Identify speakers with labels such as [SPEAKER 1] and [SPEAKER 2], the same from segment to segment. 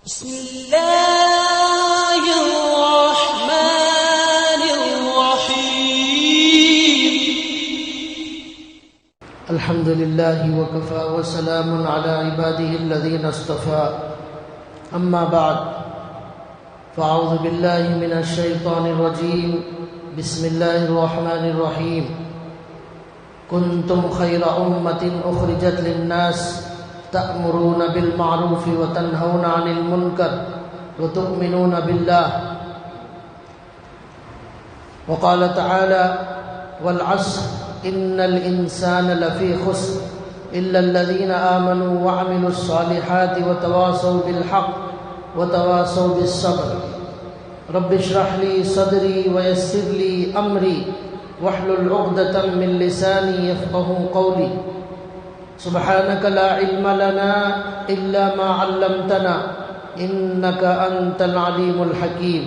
[SPEAKER 1] بسم الله الرحمن الرحيم
[SPEAKER 2] الحمد لله وكفى وسلام على عباده الذين اصطفى أما بعد فأعوذ بالله من الشيطان الرجيم بسم الله الرحمن الرحيم كنتم خير أمة أخرجت للناس تأمرون بالمعروف وتنهون عن المنكر وتؤمنون بالله وقال تعالى والعصر إن الإنسان لفي خسر إلا الذين آمنوا وعملوا الصالحات وتواصوا بالحق وتواصوا بالصبر رب اشرح لي صدري ويسر لي أمري واحلل عقدة من لساني يفقهوا قولي سبحانك لا علم لنا إلا ما علمتنا إنك أنت العليم الحكيم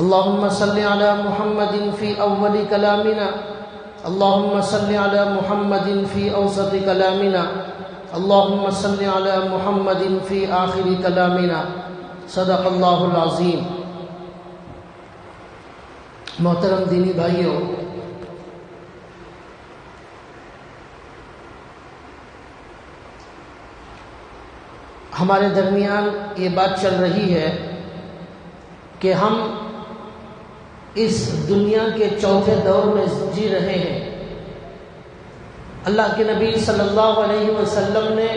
[SPEAKER 2] اللهم صل على محمد في أول كلامنا اللهم صل على محمد في أوسط كلامنا اللهم صل على محمد في آخر كلامنا صدق اللہ العظیم. محترم دینی بھائیوں، ہمارے درمیان یہ بات چل رہی ہے کہ ہم اس دنیا کے چوتھے دور میں جی رہے ہیں. اللہ کے نبی صلی اللہ علیہ وسلم نے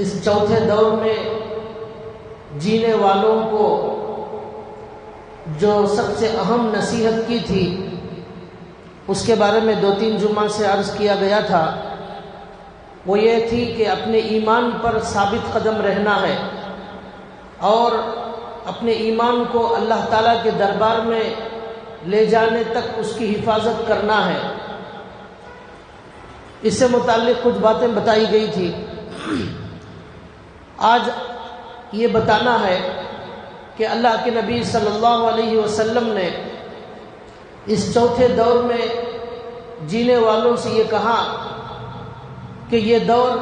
[SPEAKER 2] اس چوتھے دور میں جینے والوں کو جو سب سے اہم نصیحت کی تھی اس کے بارے میں 2-3 جمعہ سے عرض کیا گیا تھا. وہ یہ تھی کہ اپنے ایمان پر ثابت قدم رہنا ہے اور اپنے ایمان کو اللہ تعالیٰ کے دربار میں لے جانے تک اس کی حفاظت کرنا ہے. اس سے متعلق کچھ باتیں بتائی گئی تھی. آج یہ بتانا ہے کہ اللہ کے نبی صلی اللہ علیہ وسلم نے اس چوتھے دور میں جینے والوں سے یہ کہا کہ یہ دور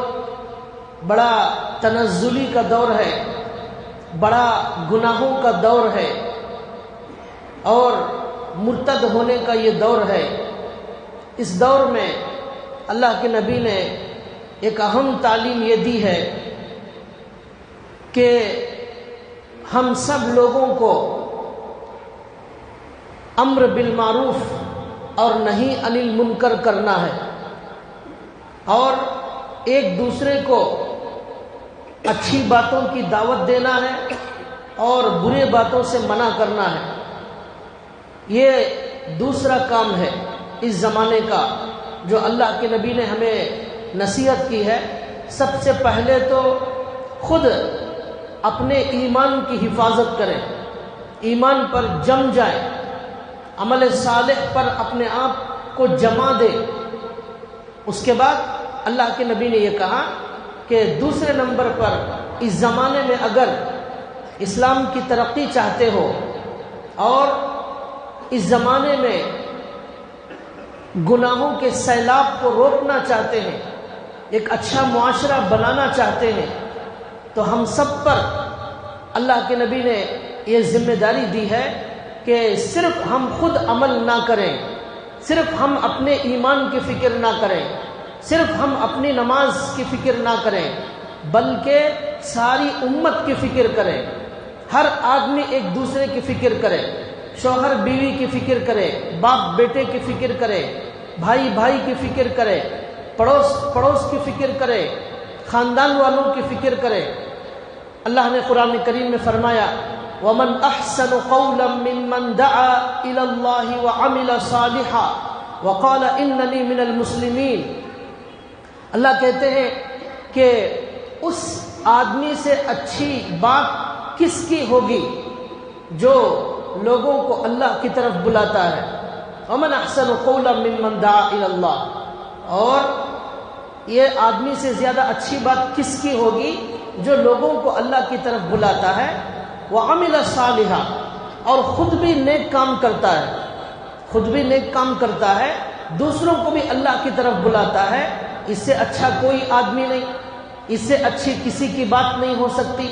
[SPEAKER 2] بڑا تنزلی کا دور ہے، بڑا گناہوں کا دور ہے اور مرتد ہونے کا یہ دور ہے. اس دور میں اللہ کے نبی نے ایک اہم تعلیم یہ دی ہے کہ ہم سب لوگوں کو امر بالمعروف اور نہی عن المنکر کرنا ہے اور ایک دوسرے کو اچھی باتوں کی دعوت دینا ہے اور برے باتوں سے منع کرنا ہے. یہ دوسرا کام ہے اس زمانے کا جو اللہ کے نبی نے ہمیں نصیحت کی ہے. سب سے پہلے تو خود اپنے ایمان کی حفاظت کریں، ایمان پر جم جائیں، عمل صالح پر اپنے آپ کو جما دیں. اس کے بعد اللہ کے نبی نے یہ کہا کہ دوسرے نمبر پر اس زمانے میں اگر اسلام کی ترقی چاہتے ہو اور اس زمانے میں گناہوں کے سیلاب کو روکنا چاہتے ہیں، ایک اچھا معاشرہ بنانا چاہتے ہیں، تو ہم سب پر اللہ کے نبی نے یہ ذمہ داری دی ہے کہ صرف ہم خود عمل نہ کریں، صرف ہم اپنے ایمان کی فکر نہ کریں، صرف ہم اپنی نماز کی فکر نہ کریں، بلکہ ساری امت کی فکر کریں. ہر آدمی ایک دوسرے کی فکر کرے، شوہر بیوی کی فکر کرے، باپ بیٹے کی فکر کرے، بھائی بھائی کی فکر کرے، پڑوس کی فکر کرے، خاندان والوں کی فکر کرے. اللہ نے قرآن کریم میں فرمایا وَمَنْ أَحْسَنُ قَوْلًا مِّمَّنْ دَعَا إِلَى اللَّهِ وَعَمِلَ صَالِحًا وَقَالَ إِنَّنِي مِنَ الْمُسْلِمِينَ. اللہ کہتے ہیں کہ اس آدمی سے اچھی بات کس کی ہوگی جو لوگوں کو اللہ کی طرف بلاتا ہے. وَمَنْ أَحْسَنُ قَوْلًا مِّمَّنْ دَعَا إِلَى اللَّهِ. اور یہ آدمی سے زیادہ اچھی بات کس کی ہوگی جو لوگوں کو اللہ کی طرف بلاتا ہے. وَعَمِلَ صَالِحًا. اور خود بھی نیک کام کرتا ہے، خود بھی نیک کام کرتا ہے، دوسروں کو بھی اللہ کی طرف بلاتا ہے. اس سے اچھا کوئی آدمی نہیں. اس سے اچھی کسی کی بات نہیں ہو سکتی.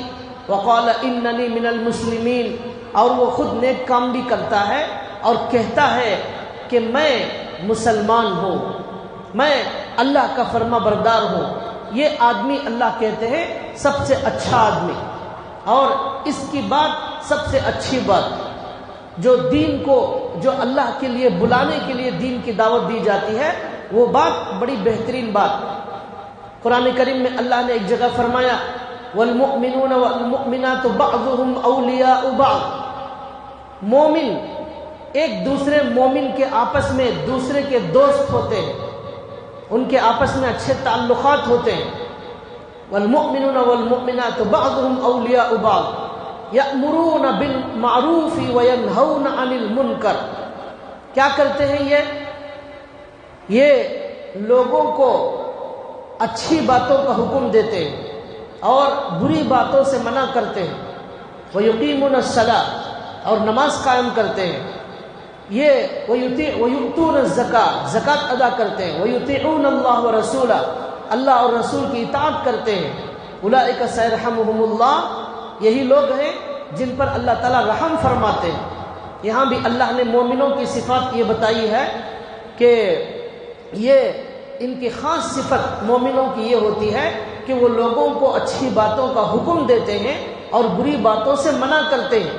[SPEAKER 2] وقال اننی من المسلمین، اور وہ خود نیک کام بھی کرتا ہے اور کہتا ہے کہ میں مسلمان ہوں، میں اللہ کا فرما بردار ہوں. یہ آدمی اللہ کہتے ہیں سب سے اچھا آدمی، اور اس کی بات سب سے اچھی بات، جو دین کو، جو اللہ کے لیے بلانے کے لیے دین کی دعوت دی جاتی ہے، وہ بات بڑی بہترین بات. قرآن کریم میں اللہ نے ایک جگہ فرمایا والمؤمنون والمؤمنات بعضهم اولیاء بعض، مومن ایک دوسرے مومن کے آپس میں دوسرے کے دوست ہوتے ہیں، ان کے آپس میں اچھے تعلقات ہوتے ہیں. والمؤمنون والمؤمنات بعضهم اولیاء بعض یأمرون بالمعروف وینہون عن المنکر. کیا کرتے ہیں یہ لوگوں کو اچھی باتوں کا حکم دیتے ہیں اور بری باتوں سے منع کرتے ہیں. وَيُقِيمُونَ الصَّلَاةَ، اور نماز قائم کرتے ہیں. یہ وَيُؤْتُونَ الزَّكَاةَ، زکوٰۃ ادا کرتے ہیں. وَيُطِيعُونَ اللَّهَ وَرَسُولَهُ، اللہ اور رسول کی اطاعت کرتے ہیں. أُولَٰئِكَ سَيَرْحَمُهُمُ اللَّهُ، یہی لوگ ہیں جن پر اللہ تعالیٰ رحم فرماتے ہیں. یہاں بھی اللہ نے مومنوں کی صفات یہ بتائی ہے کہ یہ ان کی خاص صفت مومنوں کی یہ ہوتی ہے کہ وہ لوگوں کو اچھی باتوں کا حکم دیتے ہیں اور بری باتوں سے منع کرتے ہیں.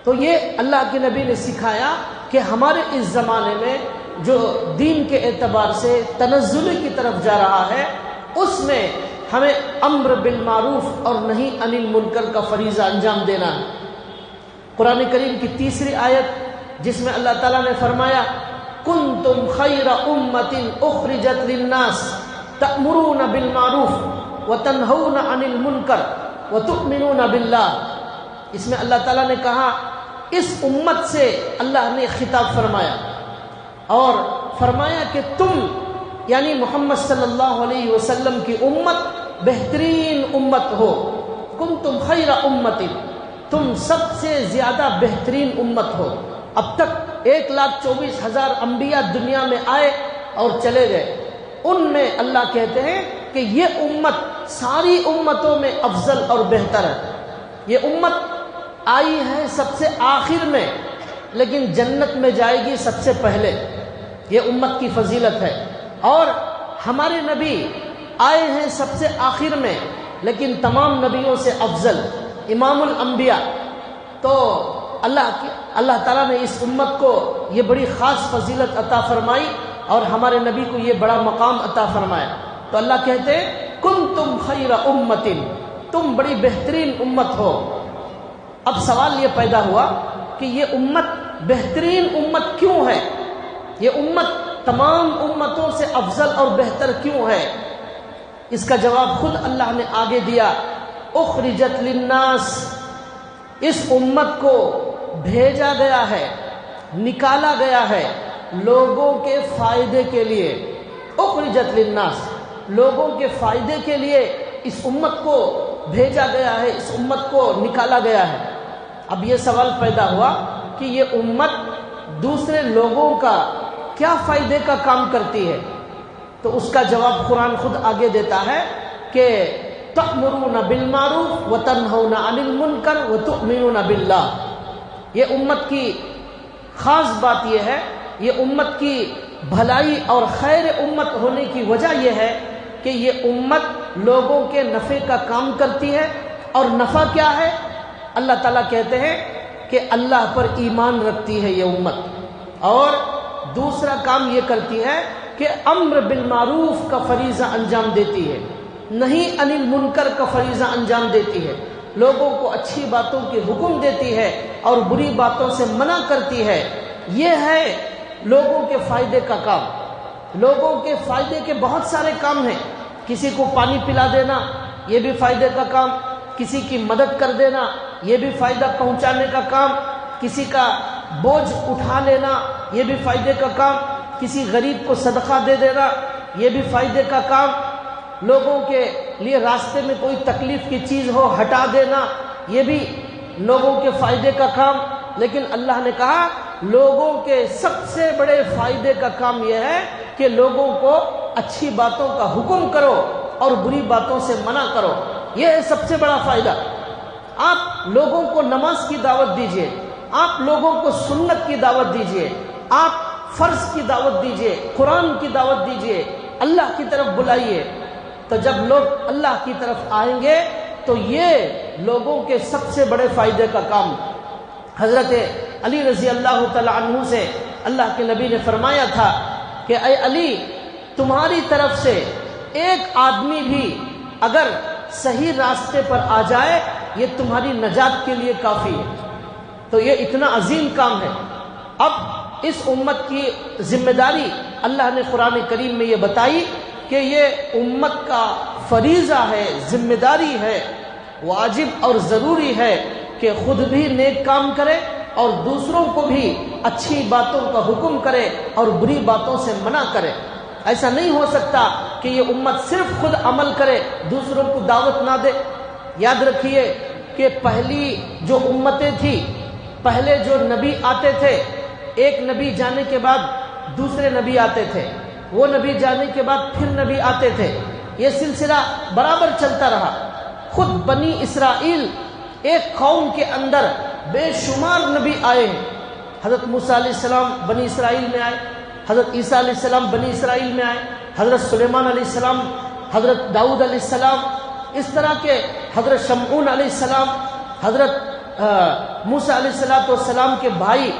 [SPEAKER 2] تو یہ اللہ کے نبی نے سکھایا کہ ہمارے اس زمانے میں جو دین کے اعتبار سے تنزلی کی طرف جا رہا ہے، اس میں ہمیں امر بالمعروف اور نہی عن المنکر کا فریضہ انجام دینا ہے. قرآن کریم کی تیسری آیت جس میں اللہ تعالیٰ نے فرمایا کنتم خیر امت اخرجت للناس تأمرون بالمعروف وتنہون عن المنکر وتؤمنون باللہ. اس میں اللہ تعالیٰ نے کہا، اس امت سے اللہ نے خطاب فرمایا اور فرمایا کہ تم یعنی محمد صلی اللہ علیہ وسلم کی امت بہترین امت ہو. کنتم خیر امت، تم سب سے زیادہ بہترین امت ہو. اب تک 1,24,000 انبیاء دنیا میں آئے اور چلے گئے، ان میں اللہ کہتے ہیں کہ یہ امت ساری امتوں میں افضل اور بہتر ہے. یہ امت آئی ہے سب سے آخر میں، لیکن جنت میں جائے گی سب سے پہلے. یہ امت کی فضیلت ہے. اور ہمارے نبی آئے ہیں سب سے آخر میں، لیکن تمام نبیوں سے افضل، امام الانبیاء. تو اللہ تعالیٰ نے اس امت کو یہ بڑی خاص فضیلت عطا فرمائی اور ہمارے نبی کو یہ بڑا مقام عطا فرمایا. تو اللہ کہتے ہیں کنتم خیر امت، تم بڑی بہترین امت ہو. اب سوال یہ پیدا ہوا کہ یہ امت بہترین امت کیوں ہے؟ یہ امت تمام امتوں سے افضل اور بہتر کیوں ہے؟ اس کا جواب خود اللہ نے آگے دیا، اخرجت للناس، اس امت کو بھیجا گیا ہے، نکالا گیا ہے لوگوں کے فائدے کے لیے. اخرجت للناس، لوگوں کے فائدے کے لیے اس امت کو بھیجا گیا ہے، اس امت کو نکالا گیا ہے. اب یہ سوال پیدا ہوا کہ یہ امت دوسرے لوگوں کا کیا فائدے کا کام کرتی ہے؟ تو اس کا جواب قرآن خود آگے دیتا ہے کہ تأمرون بالمعروف وتنہون عن المنکر وتؤمنون باللہ. یہ امت کی خاص بات یہ ہے، یہ امت کی بھلائی اور خیر امت ہونے کی وجہ یہ ہے کہ یہ امت لوگوں کے نفع کا کام کرتی ہے. اور نفع کیا ہے؟ اللہ تعالیٰ کہتے ہیں کہ اللہ پر ایمان رکھتی ہے یہ امت، اور دوسرا کام یہ کرتی ہے کہ امر بالمعروف کا فریضہ انجام دیتی ہے، نہیں عن المنکر کا فریضہ انجام دیتی ہے. لوگوں کو اچھی باتوں کی حکم دیتی ہے اور بری باتوں سے منع کرتی ہے. یہ ہے لوگوں کے فائدے کا کام. لوگوں کے فائدے کے بہت سارے کام ہیں. کسی کو پانی پلا دینا یہ بھی فائدے کا کام، کسی کی مدد کر دینا یہ بھی فائدہ پہنچانے کا کام، کسی کا بوجھ اٹھا لینا یہ بھی فائدے کا کام، کسی غریب کو صدقہ دے دینا یہ بھی فائدے کا کام، لوگوں کے لیے راستے میں کوئی تکلیف کی چیز ہو ہٹا دینا یہ بھی لوگوں کے فائدے کا کام. لیکن اللہ نے کہا لوگوں کے سب سے بڑے فائدے کا کام یہ ہے کہ لوگوں کو اچھی باتوں کا حکم کرو اور بری باتوں سے منع کرو. یہ ہے سب سے بڑا فائدہ. آپ لوگوں کو نماز کی دعوت دیجئے، آپ لوگوں کو سنت کی دعوت دیجئے، آپ فرض کی دعوت دیجئے، قرآن کی دعوت دیجئے، اللہ کی طرف بلائیے. تو جب لوگ اللہ کی طرف آئیں گے تو یہ لوگوں کے سب سے بڑے فائدے کا کام. حضرت علی رضی اللہ تعالی عنہ سے اللہ کے نبی نے فرمایا تھا کہ اے علی، تمہاری طرف سے ایک آدمی بھی اگر صحیح راستے پر آ جائے یہ تمہاری نجات کے لیے کافی ہے. تو یہ اتنا عظیم کام ہے. اب اس امت کی ذمہ داری اللہ نے قرآن کریم میں یہ بتائی کہ یہ امت کا فریضہ ہے، ذمہ داری ہے، واجب اور ضروری ہے کہ خود بھی نیک کام کرے اور دوسروں کو بھی اچھی باتوں کا حکم کرے اور بری باتوں سے منع کرے. ایسا نہیں ہو سکتا کہ یہ امت صرف خود عمل کرے، دوسروں کو دعوت نہ دے. یاد رکھیے کہ پہلی جو امتیں تھی، پہلے جو نبی آتے تھے، ایک نبی جانے کے بعد دوسرے نبی آتے تھے، وہ نبی جانے کے بعد پھر نبی آتے تھے. یہ سلسلہ برابر چلتا رہا. خود بنی اسرائیل ایک قوم کے اندر بے شمار نبی آئے ہیں. حضرت موسیٰ علیہ السلام بنی اسرائیل میں آئے، حضرت عیسیٰ علیہ السلام بنی اسرائیل میں آئے، حضرت سلیمان علیہ السلام، حضرت داؤد علیہ السلام، اس طرح کے حضرت شمعون علیہ السلام، حضرت موسیٰ علیہ السلام کے بھائی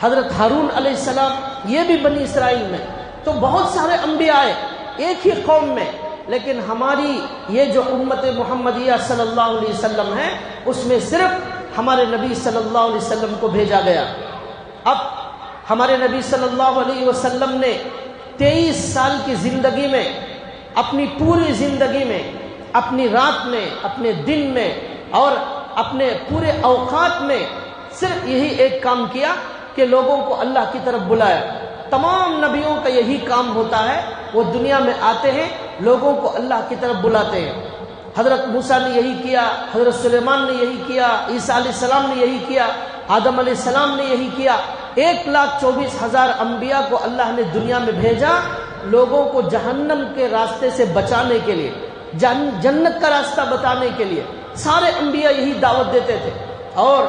[SPEAKER 2] حضرت ہارون علیہ السلام، یہ بھی بنی اسرائیل میں. تو بہت سارے انبیاء آئے ایک ہی قوم میں. لیکن ہماری یہ جو امت محمدیہ صلی اللہ علیہ وسلم ہے، اس میں صرف ہمارے نبی صلی اللہ علیہ وسلم کو بھیجا گیا. اب ہمارے نبی صلی اللہ علیہ وسلم نے 23 سال کی زندگی میں، اپنی پوری زندگی میں، اپنی رات میں، اپنے دن میں اور اپنے پورے اوقات میں صرف یہی ایک کام کیا کہ لوگوں کو اللہ کی طرف بلایا. تمام نبیوں کا یہی کام ہوتا ہے. وہ دنیا میں آتے ہیں، لوگوں کو اللہ کی طرف بلاتے ہیں. حضرت موسیٰ نے یہی کیا، حضرت سلیمان نے یہی کیا، عیسیٰ علیہ السلام نے یہی کیا، آدم علیہ السلام نے یہی کیا. 1,24,000 انبیاء کو اللہ نے دنیا میں بھیجا لوگوں کو جہنم کے راستے سے بچانے کے لیے، جنت کا راستہ بتانے کے لیے. سارے انبیاء یہی دعوت دیتے تھے اور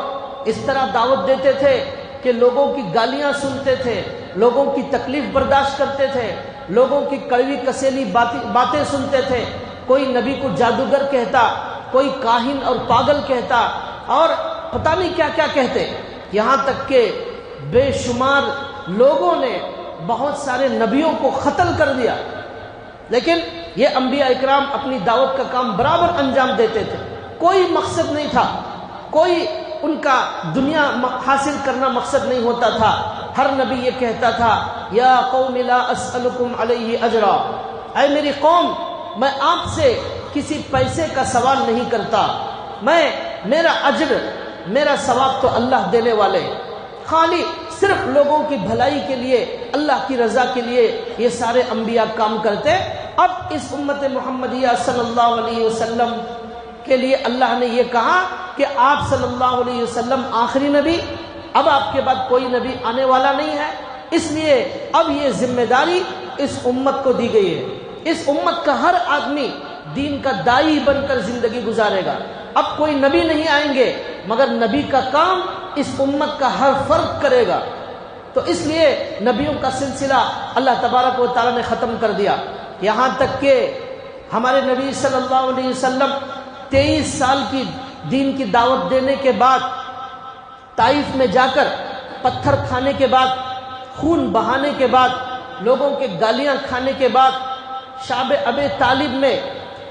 [SPEAKER 2] اس طرح دعوت دیتے تھے کہ لوگوں کی گالیاں سنتے تھے، لوگوں کی تکلیف برداشت کرتے تھے، لوگوں کی کڑوی کسیلی باتیں سنتے تھے. کوئی نبی کو جادوگر کہتا، کوئی کاہن اور پاگل کہتا اور پتہ نہیں کیا کیا کہتے. یہاں تک کہ بے شمار لوگوں نے بہت سارے نبیوں کو قتل کر دیا. لیکن یہ انبیاء اکرام اپنی دعوت کا کام برابر انجام دیتے تھے. کوئی مقصد نہیں تھا، کوئی ان کا دنیا حاصل کرنا مقصد نہیں ہوتا تھا. ہر نبی یہ کہتا تھا، یا قوم لا اسألکم علیہ اجرا، اے میری قوم، میں آپ سے کسی پیسے کا سوال نہیں کرتا. میرا اجر، میرا ثواب تو اللہ دینے والے. خالی صرف لوگوں کی بھلائی کے لیے، اللہ کی رضا کے لیے یہ سارے انبیاء کام کرتے. اب اس امت محمدیہ صلی اللہ علیہ وسلم کے لیے اللہ نے یہ کہا کہ آپ صلی اللہ علیہ وسلم آخری نبی، اب آپ کے بعد کوئی نبی آنے والا نہیں ہے. اس لیے اب یہ ذمہ داری اس امت کو دی گئی ہے. اس امت کا ہر آدمی دین کا داعی بن کر زندگی گزارے گا. اب کوئی نبی نہیں آئیں گے مگر نبی کا کام اس امت کا ہر فرد کرے گا. تو اس لیے نبیوں کا سلسلہ اللہ تبارک و تعالی نے ختم کر دیا. یہاں تک کہ ہمارے نبی صلی اللہ علیہ وسلم 23 سال کی دین کی دعوت دینے کے بعد، طائف میں جا کر پتھر کھانے کے بعد، خون بہانے کے بعد، لوگوں کے گالیاں کھانے کے بعد، شعب ابی طالب میں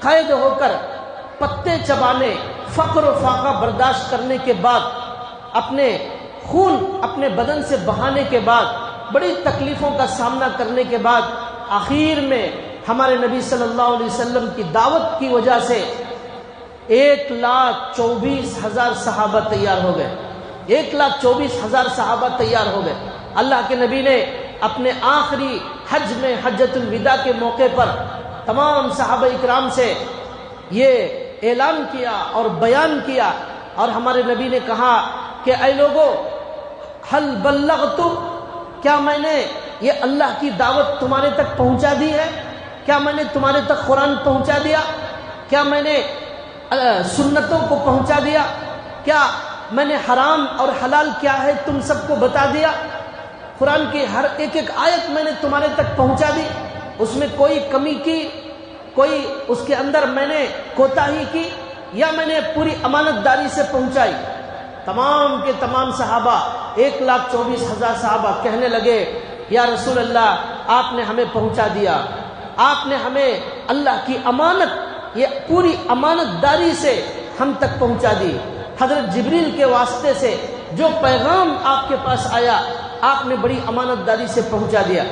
[SPEAKER 2] قید ہو کر پتے چبانے، فقر و فاقہ برداشت کرنے کے بعد، اپنے خون اپنے بدن سے بہانے کے بعد، بڑی تکلیفوں کا سامنا کرنے کے بعد، آخر میں ہمارے نبی صلی اللہ علیہ وسلم کی دعوت کی وجہ سے 1,24,000 صحابہ تیار ہو گئے. 1,24,000 صحابہ تیار ہو گئے. اللہ کے نبی نے اپنے آخری حج میں، حجۃ الوداع کے موقع پر تمام صحابہ اکرام سے یہ اعلان کیا اور بیان کیا، اور ہمارے نبی نے کہا کہ اے لوگو، حل بلغت، کیا میں نے یہ اللہ کی دعوت تمہارے تک پہنچا دی ہے؟ کیا میں نے تمہارے تک قرآن پہنچا دیا؟ کیا میں نے سنتوں کو پہنچا دیا؟ کیا میں نے حرام اور حلال کیا ہے تم سب کو بتا دیا؟ قرآن کی ہر ایک ایک آیت میں نے تمہارے تک پہنچا دی، اس میں کوئی کمی کی، کوئی اس کے اندر میں نے کوتاہی کی، یا میں نے پوری امانت داری سے پہنچائی؟ تمام کے تمام صحابہ 1,24,000 صحابہ کہنے لگے یا رسول اللہ آپ نے ہمیں پہنچا دیا، آپ نے ہمیں اللہ کی امانت، یہ پوری امانت داری سے ہم تک پہنچا دی۔ حضرت جبریل کے واسطے سے جو پیغام آپ کے پاس آیا آپ نے بڑی امانت داری سے پہنچا دیا۔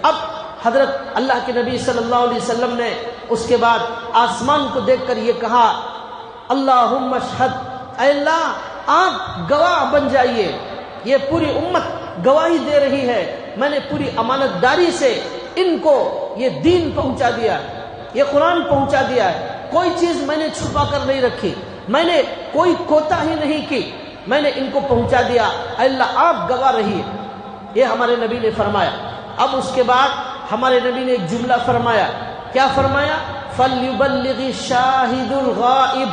[SPEAKER 2] اب حضرت اللہ کے نبی صلی اللہ علیہ وسلم نے اس کے بعد آسمان کو دیکھ کر یہ کہا اللہم اشہد، اے اللہ آپ گواہ بن جائیے، یہ پوری امت گواہی دے رہی ہے میں نے پوری امانت داری سے ان کو یہ دین پہنچا دیا، یہ قرآن پہنچا دیا ہے، کوئی چیز میں نے چھپا کر نہیں رکھی، میں نے کوئی کوتاہی نہیں کی، میں نے ان کو پہنچا دیا، اے اللہ آپ گواہ رہیے۔ یہ ہمارے نبی نے فرمایا۔ اب اس کے بعد ہمارے نبی نے ایک جملہ فرمایا، کیا فرمایا؟ فَلْيُبَلِّغِ الشَّاهِدُ الْغَائِبُ۔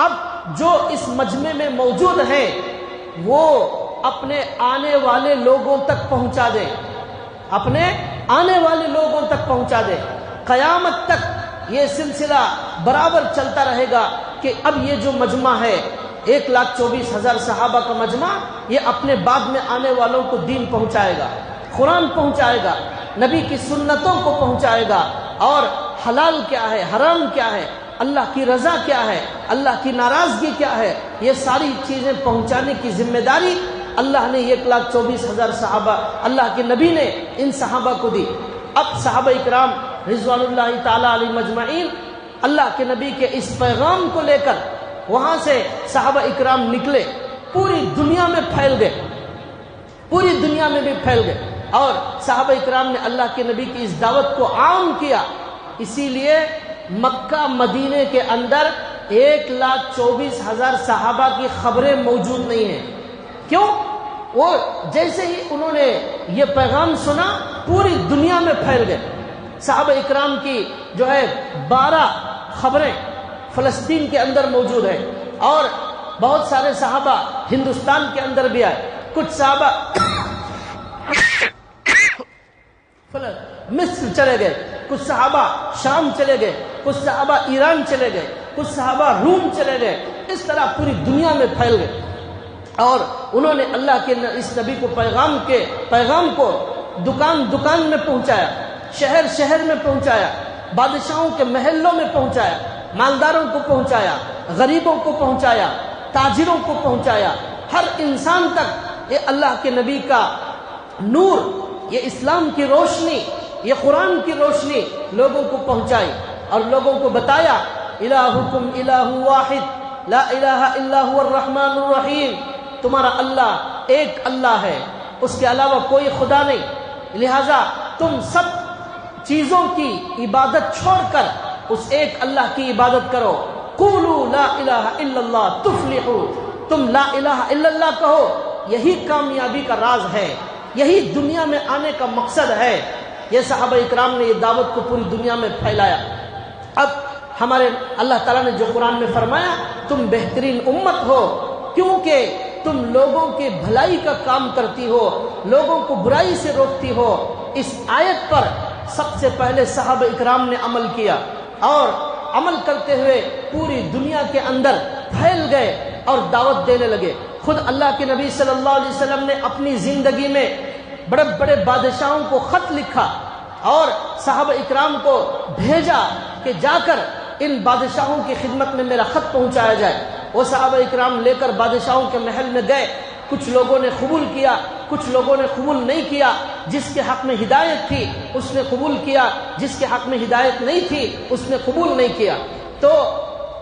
[SPEAKER 2] اب جو اس مجمع میں موجود ہیں وہ اپنے آنے والے لوگوں تک پہنچا دیں، اپنے آنے والے لوگوں تک پہنچا دیں۔ قیامت تک یہ سلسلہ برابر چلتا رہے گا کہ اب یہ جو مجمع ہے 1,24,000 صحابہ کا مجمع، یہ اپنے بعد میں آنے والوں کو دین پہنچائے گا، قرآن پہنچائے گا، نبی کی سنتوں کو پہنچائے گا، اور حلال کیا ہے، حرام کیا ہے، اللہ کی رضا کیا ہے، اللہ کی ناراضگی کیا ہے، یہ ساری چیزیں پہنچانے کی ذمہ داری اللہ نے 1,24,000 صحابہ، اللہ کے نبی نے ان صحابہ کو دی۔ اب صحابہ اکرام رضوان اللہ تعالی علیہ مجمعین اللہ کے نبی کے اس پیغام کو لے کر وہاں سے صحابہ اکرام نکلے، پوری دنیا میں پھیل گئے، پوری دنیا میں بھی پھیل گئے، اور صحابہ اکرام نے اللہ کے نبی کی اس دعوت کو عام کیا۔ اسی لیے مکہ مدینے کے اندر 1,24,000 صحابہ کی خبریں موجود نہیں ہیں۔ کیوں؟ وہ جیسے ہی انہوں نے یہ پیغام سنا پوری دنیا میں پھیل گئے۔ صحابہ اکرام کی جو ہے 12 خبریں فلسطین کے اندر موجود ہیں، اور بہت سارے صحابہ ہندوستان کے اندر بھی آئے، کچھ صحابہ مصر چلے گئے، کچھ صحابہ شام چلے گئے، کچھ صحابہ ایران چلے گئے، کچھ صحابہ روم چلے گئے، اس طرح پوری دنیا میں پھیل گئے، اور انہوں نے اللہ کے اس نبی کو پیغام کو دکان دکان میں پہنچایا، شہر شہر میں پہنچایا، بادشاہوں کے محلوں میں پہنچایا، مالداروں کو پہنچایا، غریبوں کو پہنچایا، تاجروں کو پہنچایا، ہر انسان تک یہ اللہ کے نبی کا نور، یہ اسلام کی روشنی، یہ قرآن کی روشنی لوگوں کو پہنچائی، اور لوگوں کو بتایا الہکم الہ واحد لا الہ الا هو الرحمن الرحیم، تمہارا اللہ ایک اللہ ہے، اس کے علاوہ کوئی خدا نہیں، لہذا تم سب چیزوں کی عبادت چھوڑ کر اس ایک اللہ کی عبادت کرو، قولوا لا الہ الا اللہ تفلحوا، تم لا الہ الا اللہ کہو، یہی کامیابی کا راز ہے، یہی دنیا میں آنے کا مقصد ہے۔ یہ صحابہ اکرام نے یہ دعوت کو پوری دنیا میں پھیلایا۔ اب ہمارے اللہ تعالیٰ نے جو قرآن میں فرمایا تم بہترین امت ہو کیونکہ تم لوگوں کے بھلائی کا کام کرتی ہو، لوگوں کو برائی سے روکتی ہو، اس آیت پر سب سے پہلے صحابہ اکرام نے عمل کیا، اور عمل کرتے ہوئے پوری دنیا کے اندر پھیل گئے اور دعوت دینے لگے۔ خود اللہ کے نبی صلی اللہ علیہ وسلم نے اپنی زندگی میں بڑے بڑے بادشاہوں کو خط لکھا اور صحابہ اکرام کو بھیجا کہ جا کر ان بادشاہوں کی خدمت میں میرا خط پہنچایا جائے۔ وہ صحابہ اکرام لے کر بادشاہوں کے محل میں گئے، کچھ لوگوں نے قبول کیا، کچھ لوگوں نے قبول نہیں کیا، جس کے حق میں ہدایت تھی اس نے قبول کیا، جس کے حق میں ہدایت نہیں تھی اس نے قبول نہیں کیا۔ تو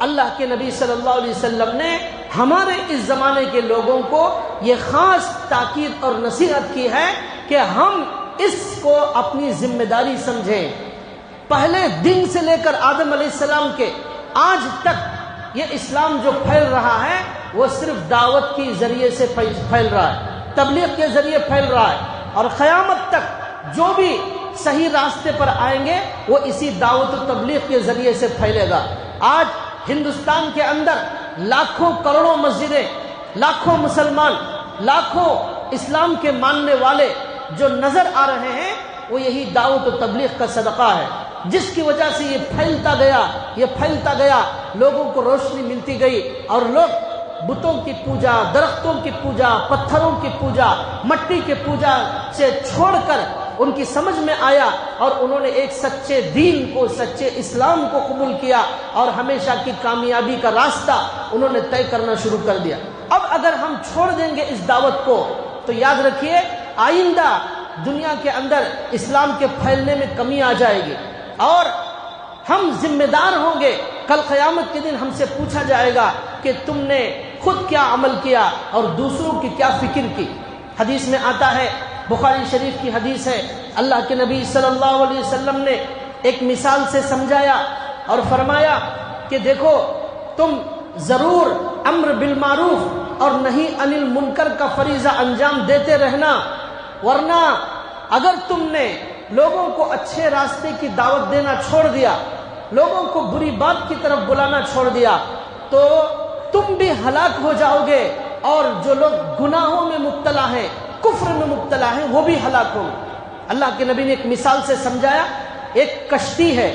[SPEAKER 2] اللہ کے نبی صلی اللہ علیہ وسلم نے ہمارے اس زمانے کے لوگوں کو یہ خاص تاکید اور نصیحت کی ہے کہ ہم اس کو اپنی ذمہ داری سمجھیں۔ پہلے دن سے لے کر آدم علیہ السلام کے آج تک یہ اسلام جو پھیل رہا ہے وہ صرف دعوت کے ذریعے سے پھیل رہا ہے، تبلیغ کے ذریعے پھیل رہا ہے، اور قیامت تک جو بھی صحیح راستے پر آئیں گے وہ اسی دعوت و تبلیغ کے ذریعے سے پھیلے گا۔ آج ہندوستان کے اندر لاکھوں کروڑوں مسجدیں، لاکھوں مسلمان، لاکھوں اسلام کے ماننے والے جو نظر آ رہے ہیں وہ یہی دعوت و تبلیغ کا صدقہ ہے، جس کی وجہ سے یہ پھیلتا گیا، لوگوں کو روشنی ملتی گئی اور لوگ بتوں کی پوجا، درختوں کی پوجا، پتھروں کی پوجا، مٹی کی پوجا سے چھوڑ کر ان کی سمجھ میں آیا اور انہوں نے ایک سچے دین کو، سچے اسلام کو قبول کیا اور ہمیشہ کی کامیابی کا راستہ انہوں نے طے کرنا شروع کر دیا۔ اب اگر ہم چھوڑ دیں گے اس دعوت کو تو یاد رکھیے آئندہ دنیا کے اندر اسلام کے پھیلنے میں کمی آ جائے گی اور ہم ذمہ دار ہوں گے۔ کل قیامت کے دن ہم سے پوچھا جائے گا کہ تم نے خود کیا عمل کیا اور دوسروں کی کیا فکر کی۔ حدیث میں آتا ہے، بخاری شریف کی حدیث ہے، اللہ کے نبی صلی اللہ علیہ وسلم نے ایک مثال سے سمجھایا اور فرمایا کہ دیکھو تم ضرور امر بالمعروف اور نہی عن المنکر کا فریضہ انجام دیتے رہنا، ورنہ اگر تم نے لوگوں کو اچھے راستے کی دعوت دینا چھوڑ دیا، لوگوں کو بری بات کی طرف بلانا چھوڑ دیا تو تم بھی ہلاک ہو جاؤ گے، اور جو لوگ گناہوں میں مبتلا ہیں، کفر میں مبتلا ہیں، وہ بھی ہلاک ہوں گے۔ اللہ کے نبی نے ایک مثال سے سمجھایا، ایک کشتی ہے،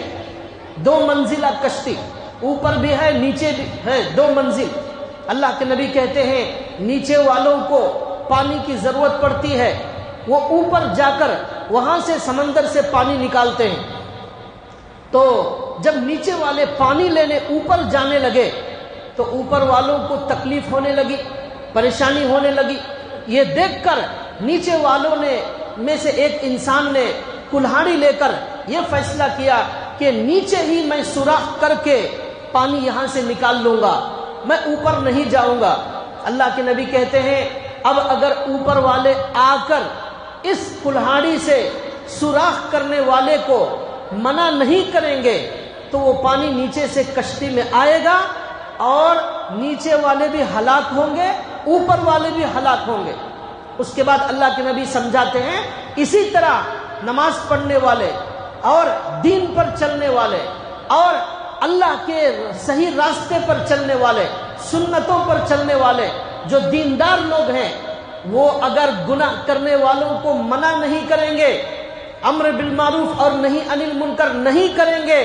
[SPEAKER 2] 2 منزلہ کشتی، اوپر بھی ہے نیچے بھی ہے، 2 منزل۔ اللہ کے نبی کہتے ہیں نیچے والوں کو پانی کی ضرورت پڑتی ہے، وہ اوپر جا کر وہاں سے سمندر سے پانی نکالتے ہیں، تو جب نیچے والے پانی لینے اوپر جانے لگے تو اوپر والوں کو تکلیف ہونے لگی، پریشانی ہونے لگی۔ یہ دیکھ کر نیچے والوں میں سے ایک انسان نے کلہاڑی لے کر یہ فیصلہ کیا کہ نیچے ہی میں سوراخ کر کے پانی یہاں سے نکال لوں گا، میں اوپر نہیں جاؤں گا۔ اللہ کے نبی کہتے ہیں اب اگر اوپر والے آ کر اس کلہاڑی سے سوراخ کرنے والے کو منع نہیں کریں گے تو وہ پانی نیچے سے کشتی میں آئے گا اور نیچے والے بھی ہلاک ہوں گے، اوپر والے بھی ہلاک ہوں گے۔ اس کے بعد اللہ کے نبی سمجھاتے ہیں اسی طرح نماز پڑھنے والے اور دین پر چلنے والے اور اللہ کے صحیح راستے پر چلنے والے، سنتوں پر چلنے والے جو دیندار لوگ ہیں، وہ اگر گناہ کرنے والوں کو منع نہیں کریں گے، امر بالمعروف اور نہی عن المنکر نہیں کریں گے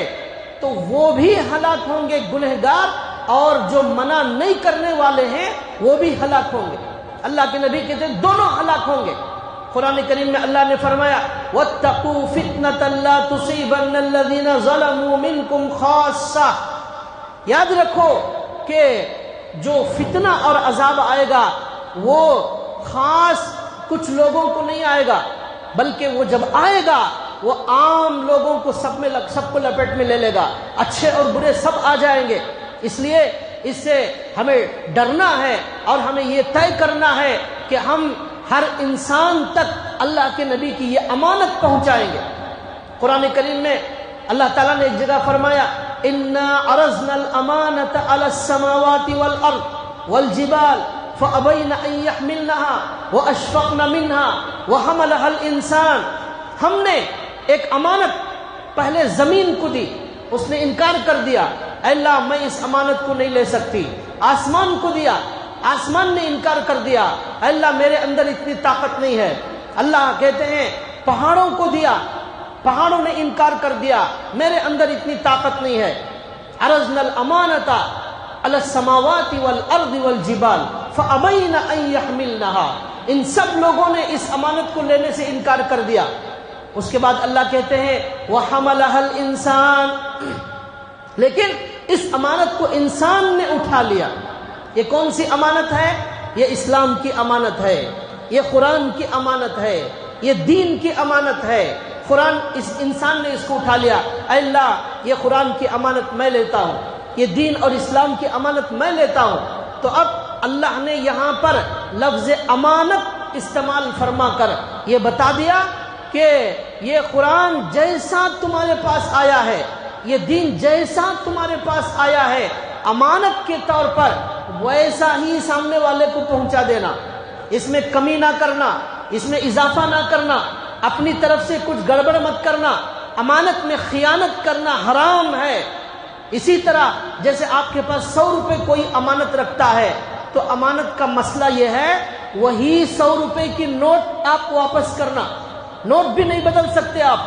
[SPEAKER 2] تو وہ بھی ہلاک ہوں گے گنہگار، اور جو منع نہیں کرنے والے ہیں وہ بھی ہلاک ہوں گے۔ اللہ کے نبی کہتے ہیں دونوں ہلاک ہوں گے۔ قرآن کریم میں اللہ نے فرمایا وَاتَّقُوا فِتْنَةً لَا تُصِيبَنَّ الَّذِينَ ظَلَمُوا مِنْكُمْ خَاصَّةً، یاد رکھو کہ جو فتنہ اور عذاب آئے گا وہ خاص کچھ لوگوں کو نہیں آئے گا، بلکہ وہ جب آئے گا وہ عام لوگوں کو سب کو لپیٹ میں لے لے گا، اچھے اور برے سب آ جائیں گے۔ اس لیے اس سے ہمیں ڈرنا ہے اور ہمیں یہ طے کرنا ہے کہ ہم ہر انسان تک اللہ کے نبی کی یہ امانت پہنچائیں گے۔ قرآن کریم میں اللہ تعالیٰ نے ایک جگہ فرمایا اِنَّا عَرَضْنَا الْأَمَانَةَ عَلَى السَّمَاوَاتِ وَالْأَرْضِ وَالْجِبَالِ فَأَبَيْنَ أَن يَحْمِلْنَهَا وَأَشْفَقْنَ مِنْهَا وَحَمَلَهَا الْإِنسَانُ، ہم نے ایک امانت پہلے زمین کو دی، اس نے انکار کر دیا، اے اللہ میں اس امانت کو نہیں لے سکتی۔ آسمان کو دیا، آسمان نے انکار کر دیا، اے اللہ میرے اندر اتنی طاقت نہیں ہے۔ اللہ کہتے ہیں پہاڑوں کو دیا، پہاڑوں نے انکار کر دیا، میرے اندر اتنی طاقت نہیں ہے۔ عرضنا الامانۃ علی السماوات والارض والجبال فابین ان یحملنها، ان سب لوگوں نے اس امانت کو لینے سے انکار کر دیا۔ اس کے بعد اللہ کہتے ہیں وحملها الانسان، لیکن اس امانت کو انسان نے اٹھا لیا۔ یہ کون سی امانت ہے؟ یہ اسلام کی امانت ہے، یہ قرآن کی امانت ہے، یہ دین کی امانت ہے۔ قرآن اس انسان نے اس کو اٹھا لیا، اے اللہ یہ قرآن کی امانت میں لیتا ہوں، یہ دین اور اسلام کی امانت میں لیتا ہوں۔ تو اب اللہ نے یہاں پر لفظ امانت استعمال فرما کر یہ بتا دیا کہ یہ قرآن جیسا تمہارے پاس آیا ہے، یہ دین جیسا تمہارے پاس آیا ہے، امانت کے طور پر ویسا ہی سامنے والے کو پہنچا دینا، اس میں کمی نہ کرنا، اس میں اضافہ نہ کرنا۔ اپنی طرف سے کچھ گڑبڑ مت کرنا، امانت میں خیانت کرنا حرام ہے۔ اسی طرح جیسے آپ کے پاس 100 روپے کوئی امانت رکھتا ہے تو امانت کا مسئلہ یہ ہے وہی 100 روپے کی نوٹ آپ واپس کرنا، نوٹ بھی نہیں بدل سکتے، آپ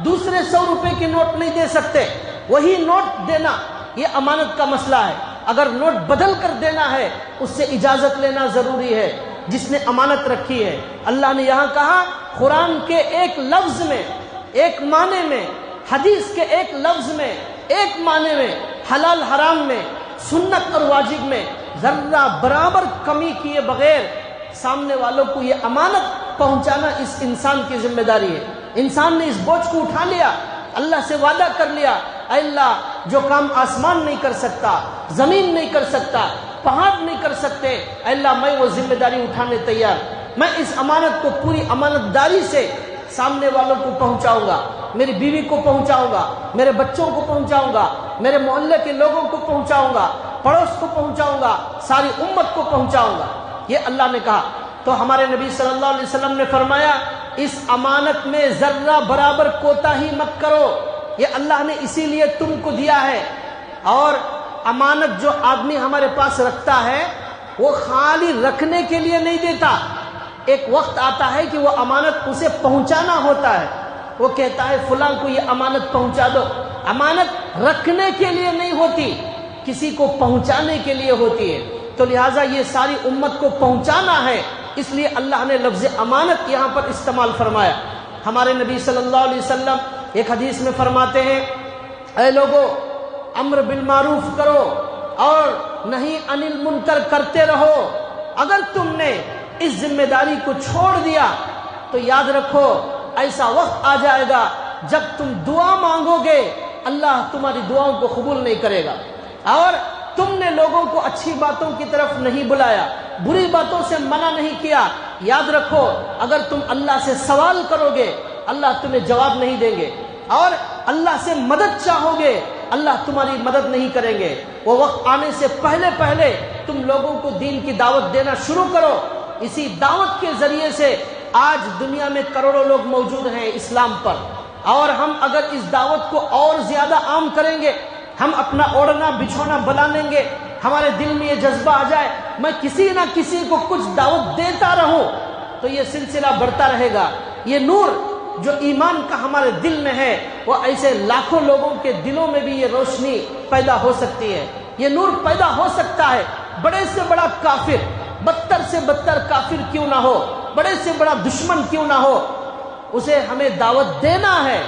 [SPEAKER 2] دوسرے 100 روپے کی نوٹ نہیں دے سکتے، وہی نوٹ دینا، یہ امانت کا مسئلہ ہے۔ اگر نوٹ بدل کر دینا ہے اس سے اجازت لینا ضروری ہے جس نے امانت رکھی ہے۔ اللہ نے یہاں کہا قرآن کے ایک لفظ میں، ایک معنی میں، حدیث کے ایک لفظ میں، ایک معنی میں، حلال حرام میں، سنت اور واجب میں ذرہ برابر کمی کیے بغیر سامنے والوں کو یہ امانت پہنچانا اس انسان کی ذمہ داری ہے۔ انسان نے اس بوجھ کو اٹھا لیا، اللہ سے وعدہ کر لیا، اے اللہ جو کام آسمان نہیں کر سکتا، زمین نہیں کر سکتا، پہاڑ نہیں کر سکتے، اے اللہ میں وہ ذمہ داری اٹھانے تیار، میں اس امانت کو پوری امانت داری سے سامنے والوں کو پہنچاؤں گا، میری بیوی کو پہنچاؤں گا، میرے بچوں کو پہنچاؤں گا، میرے محلے کے لوگوں کو پہنچاؤں گا، پڑوس کو پہنچاؤں گا، ساری امت کو پہنچاؤں گا، یہ اللہ نے کہا۔ تو ہمارے نبی صلی اللہ علیہ وسلم نے فرمایا اس امانت میں ذرہ برابر کوتاہی مت کرو، یہ اللہ نے اسی لیے تم کو دیا ہے۔ اور امانت جو آدمی ہمارے پاس رکھتا ہے وہ خالی رکھنے کے لیے نہیں دیتا، ایک وقت آتا ہے کہ وہ امانت اسے پہنچانا ہوتا ہے، وہ کہتا ہے فلاں کو یہ امانت پہنچا دو۔ امانت رکھنے کے لیے نہیں ہوتی، کسی کو پہنچانے کے لیے ہوتی ہے، تو لہٰذا یہ ساری امت کو پہنچانا ہے، اس لیے اللہ نے لفظ امانت یہاں پر استعمال فرمایا۔ ہمارے نبی صلی اللہ علیہ وسلم ایک حدیث میں فرماتے ہیں اے لوگو امر بالمعروف کرو اور نہی عن المنکر کرتے رہو۔ اگر تم نے اس ذمہ داری کو چھوڑ دیا تو یاد رکھو ایسا وقت آ جائے گا جب تم دعا مانگو گے اللہ تمہاری دعاؤں کو قبول نہیں کرے گا، اور تم نے لوگوں کو اچھی باتوں کی طرف نہیں بلایا، بری باتوں سے منع نہیں کیا، یاد رکھو اگر تم اللہ سے سوال کرو گے اللہ تمہیں جواب نہیں دیں گے، اور اللہ سے مدد چاہو گے اللہ تمہاری مدد نہیں کریں گے۔ وہ وقت آنے سے پہلے پہلے تم لوگوں کو دین کی دعوت دینا شروع کرو۔ اسی دعوت کے ذریعے سے آج دنیا میں کروڑوں لوگ موجود ہیں اسلام پر، اور ہم اگر اس دعوت کو اور زیادہ عام کریں گے، ہم اپنا اوڑھنا بچھونا بلا لیں گے، ہمارے دل میں یہ جذبہ آ جائے میں کسی نہ کسی کو کچھ دعوت دیتا رہوں، تو یہ سلسلہ بڑھتا رہے گا۔ یہ نور جو ایمان کا ہمارے دل میں ہے وہ ایسے لاکھوں لوگوں کے دلوں میں بھی یہ روشنی پیدا ہو سکتی ہے، یہ نور پیدا ہو سکتا ہے۔ بڑے سے بڑا کافر، بدتر سے بدتر کافر کیوں نہ ہو، بڑے سے بڑا دشمن کیوں نہ ہو، اسے ہمیں دعوت دینا ہے،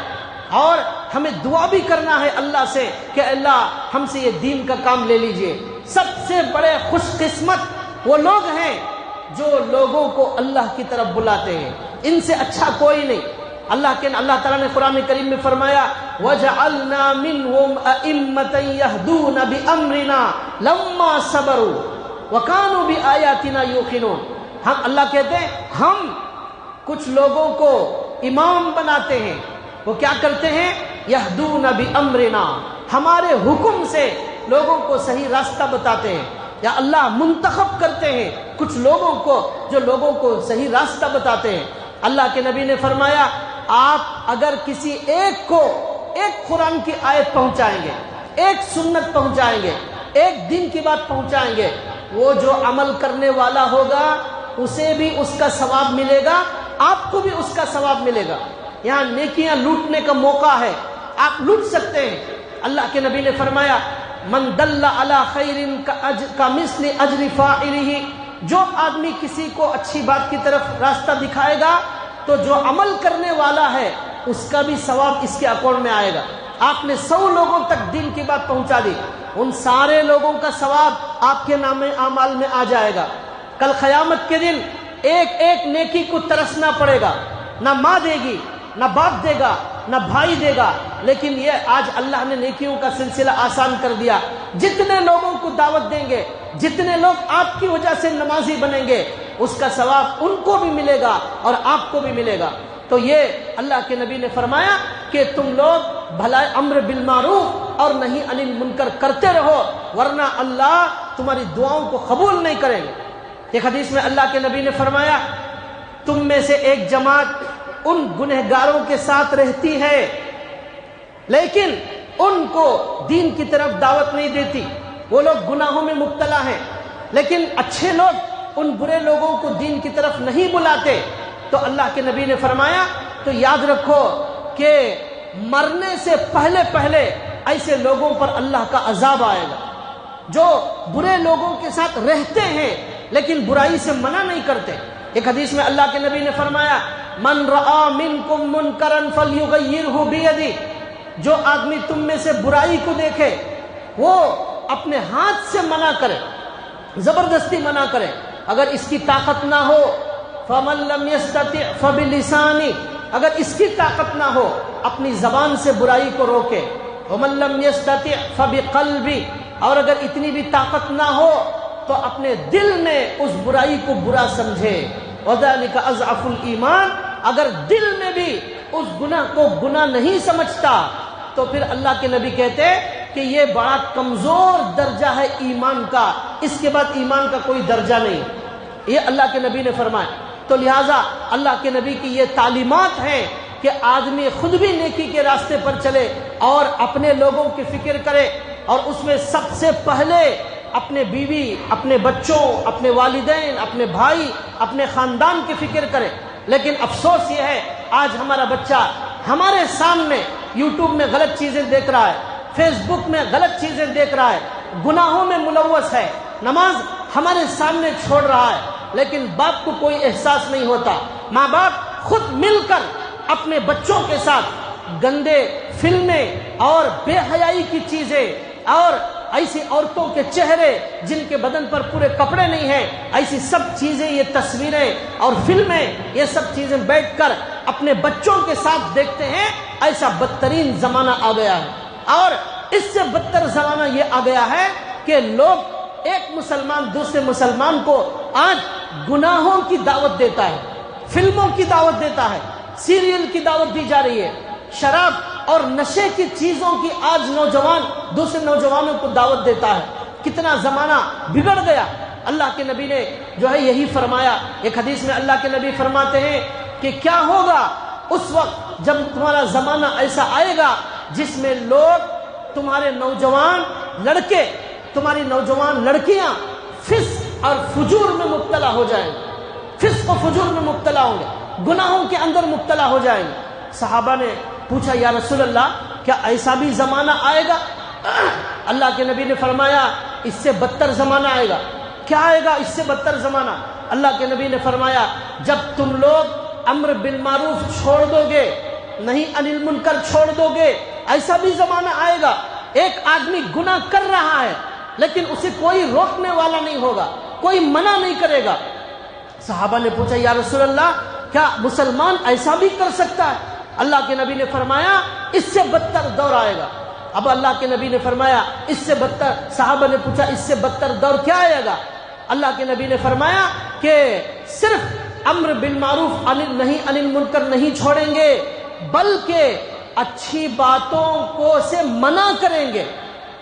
[SPEAKER 2] اور ہمیں دعا بھی کرنا ہے اللہ سے کہ اللہ ہم سے یہ دین کا کام لے لیجئے۔ سب سے بڑے خوش قسمت وہ لوگ ہیں جو لوگوں کو اللہ کی طرف بلاتے ہیں، ان سے اچھا کوئی نہیں۔ اللہ تعالیٰ نے قرآن کریم میں فرمایا وَجَعَلْنَا مِنْهُمْ أَئِمَّةً يَهْدُونَ بِأَمْرِنَا لَمَّا صَبَرُوا وَكَانُوا بِآيَاتِنَا يُوقِنُونَ۔ ہم اللہ کہتے ہیں ہم کچھ لوگوں کو امام بناتے ہیں، وہ کیا کرتے ہیں یہدون بامرنا، ہمارے حکم سے لوگوں کو صحیح راستہ بتاتے ہیں، یا اللہ منتخب کرتے ہیں کچھ لوگوں کو جو لوگوں کو صحیح راستہ بتاتے ہیں۔ اللہ کے نبی نے فرمایا آپ اگر کسی ایک کو ایک قرآن کی آیت پہنچائیں گے، ایک سنت پہنچائیں گے، ایک دین کی بات پہنچائیں گے، وہ جو عمل کرنے والا ہوگا اسے بھی اس کا ثواب ملے گا، آپ کو بھی اس کا ثواب ملے گا۔ یہاں نیکیاں لوٹنے کا موقع ہے، آپ لوٹ سکتے ہیں۔ اللہ کے نبی نے فرمایا من دل علی خیر کمثل اجر فاعلہ، جو آدمی کسی کو اچھی بات کی طرف راستہ دکھائے گا تو جو عمل کرنے والا ہے اس کا بھی ثواب اس کے اکاؤنٹ میں آئے گا۔ آپ نے 100 لوگوں تک دین کی بات پہنچا دی، ان سارے لوگوں کا ثواب آپ کے نام اعمال میں آ جائے گا۔ کل قیامت کے دن ایک ایک نیکی کو ترسنا پڑے گا، نہ ماں دے گی، نہ باپ دے گا، نہ بھائی دے گا، لیکن یہ آج اللہ نے نیکیوں کا سلسلہ آسان کر دیا۔ جتنے لوگوں کو دعوت دیں گے، جتنے لوگ آپ کی وجہ سے نمازی بنیں گے، اس کا ثواب ان کو بھی ملے گا اور آپ کو بھی ملے گا۔ تو یہ اللہ کے نبی نے فرمایا کہ تم لوگ بھلائی امر بالمعروف اور نہی عن المنکر کرتے رہو، ورنہ اللہ تمہاری دعاؤں کو قبول نہیں کریں گے۔ ایک حدیث میں اللہ کے نبی نے فرمایا تم میں سے ایک جماعت ان گنہگاروں کے ساتھ رہتی ہے لیکن ان کو دین کی طرف دعوت نہیں دیتی. وہ لوگ گناہوں میں مبتلا ہیں لیکن اچھے لوگ ان برے لوگوں کو دین کی طرف نہیں بلاتے. تو اللہ کے نبی نے فرمایا تو یاد رکھو کہ مرنے سے پہلے پہلے ایسے لوگوں پر اللہ کا عذاب آئے گا جو برے لوگوں کے ساتھ رہتے ہیں لیکن برائی سے منع نہیں کرتے. ایک حدیث میں اللہ کے نبی نے فرمایا من رآ منکم منکرا فلیغیرہ بیدہ، جو آدمی تم میں سے برائی کو دیکھے وہ اپنے ہاتھ سے منع کرے، زبردستی منع کرے. اگر اس کی طاقت نہ ہو فمن لم یستطع فبلسانہ، اگر اس کی طاقت نہ ہو اپنی زبان سے برائی کو روکے. ومن لم یستطع فبقلبہ، اور اگر اتنی بھی طاقت نہ ہو تو اپنے دل میں اس برائی کو برا سمجھے. وذلک اضعف الایمان، اگر دل میں بھی اس گناہ کو گناہ نہیں سمجھتا تو پھر اللہ کے نبی کہتے کہ یہ بڑا کمزور درجہ ہے ایمان کا، اس کے بعد ایمان کا کوئی درجہ نہیں. یہ اللہ کے نبی نے فرمایا. تو لہٰذا اللہ کے نبی کی یہ تعلیمات ہیں کہ آدمی خود بھی نیکی کے راستے پر چلے اور اپنے لوگوں کی فکر کرے، اور اس میں سب سے پہلے اپنے بیوی، اپنے بچوں، اپنے والدین، اپنے بھائی، اپنے خاندان کی فکر کرے. لیکن افسوس یہ ہے آج ہمارا بچہ ہمارے سامنے یوٹیوب میں غلط چیزیں دیکھ رہا ہے، فیس بک میں غلط چیزیں دیکھ رہا ہے، گناہوں میں ملوث ہے، نماز ہمارے سامنے چھوڑ رہا ہے، لیکن باپ کو کوئی احساس نہیں ہوتا. ماں باپ خود مل کر اپنے بچوں کے ساتھ گندے فلمیں اور بے حیائی کی چیزیں اور ایسی عورتوں کے چہرے جن کے بدن پر پورے کپڑے نہیں ہیں، ایسی سب چیزیں، یہ تصویریں اور فلمیں، یہ سب چیزیں بیٹھ کر اپنے بچوں کے ساتھ دیکھتے ہیں. ایسا بدترین زمانہ آ گیا ہے. اور اس سے بدتر زمانہ یہ آ گیا ہے کہ لوگ، ایک مسلمان دوسرے مسلمان کو آج گناہوں کی دعوت دیتا ہے، فلموں کی دعوت دیتا ہے، سیریل کی دعوت دی جا رہی ہے، شراب اور نشے کی چیزوں کی آج نوجوان دوسرے نوجوانوں کو دعوت دیتا ہے. کتنا زمانہ بگڑ گیا. اللہ کے نبی نے جو ہے یہی فرمایا. ایک حدیث میں اللہ کے نبی فرماتے ہیں کہ کیا ہوگا اس وقت جب تمہارا زمانہ ایسا آئے گا جس میں لوگ، تمہارے نوجوان لڑکے، تمہاری نوجوان لڑکیاں فسق اور فجور میں مبتلا ہو جائیں گے، فسق و فجور میں مبتلا ہوں گے، گناہوں کے اندر مبتلا ہو جائیں گے. صحابہ نے پوچھا یا رسول اللہ کیا ایسا بھی زمانہ آئے گا؟ اللہ کے نبی نے فرمایا اس سے بدتر زمانہ آئے گا. کیا آئے گا اس سے بدتر زمانہ؟ اللہ کے نبی نے فرمایا جب تم لوگ امر بالمعروف چھوڑ دو گے، نہیں انل منکر چھوڑ دو گے، ایسا بھی زمانہ آئے گا ایک آدمی گناہ کر رہا ہے لیکن اسے کوئی روکنے والا نہیں ہوگا، کوئی منع نہیں کرے گا. صحابہ نے پوچھا یا رسول اللہ کیا مسلمان ایسا بھی کر سکتا ہے؟ اللہ کے نبی نے فرمایا اس سے بدتر دور آئے گا. اب اللہ کے نبی نے فرمایا اس سے بدتر. صحابہ نے پوچھا اس سے بدتر دور کیا آئے گا؟ اللہ کے نبی نے فرمایا کہ صرف امر بالمعروف نہیں انل منکر نہیں چھوڑیں گے بلکہ اچھی باتوں کو سے منع کریں گے.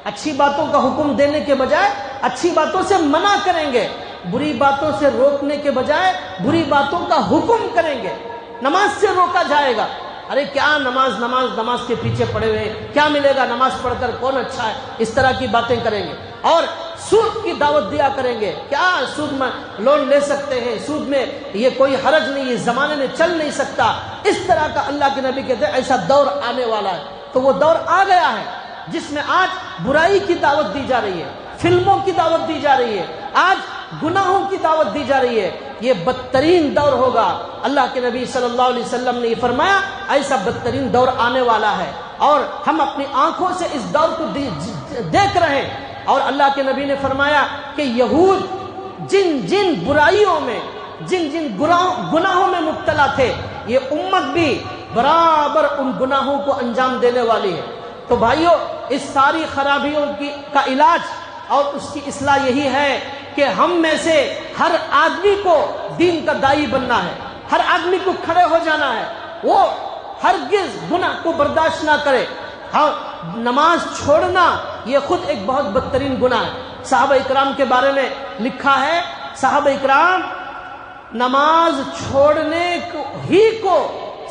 [SPEAKER 2] اچھی باتوں کا حکم دینے کے بجائے اچھی باتوں سے منع کریں گے، بری باتوں سے روکنے کے بجائے بری باتوں کا حکم کریں گے. نماز سے روکا جائے گا. ارے کیا نماز کے پیچھے پڑے ہوئے، کیا ملے گا نماز پڑھ کر، کون اچھا ہے، اس طرح کی باتیں کریں گے. اور سود کی دعوت دیا کریں گے، کیا سود میں لون لے سکتے ہیں، سود میں یہ کوئی حرج نہیں، اس زمانے میں چل نہیں سکتا. اس طرح کا اللہ کے نبی کہتے ہیں ایسا دور آنے والا ہے. تو وہ دور آ گیا ہے جس میں آج برائی کی دعوت دی جا رہی ہے، فلموں کی دعوت دی جا رہی ہے، آج گناہوں کی دعوت دی جا رہی ہے. یہ بدترین دور ہوگا. اللہ کے نبی صلی اللہ علیہ وسلم نے یہ فرمایا ایسا بدترین دور آنے والا ہے اور ہم اپنی آنکھوں سے اس دور کو دیکھ رہے ہیں. اور اللہ کے نبی نے فرمایا کہ یہود جن جن برائیوں میں، جن جن گناہوں میں مبتلا تھے، یہ امت بھی برابر ان گناہوں کو انجام دینے والی ہے. تو بھائیو، اس ساری خرابیوں کا علاج اور اس کی اصلاح یہی ہے کہ ہم میں سے ہر آدمی کو دین کا داعی بننا ہے، ہر آدمی کو کھڑے ہو جانا ہے، وہ ہرگز گناہ کو برداشت نہ کرے. ہاں، نماز چھوڑنا یہ خود ایک بہت بدترین گناہ ہے. صحابہ اکرام کے بارے میں لکھا ہے، صحابہ اکرام نماز چھوڑنے ہی کو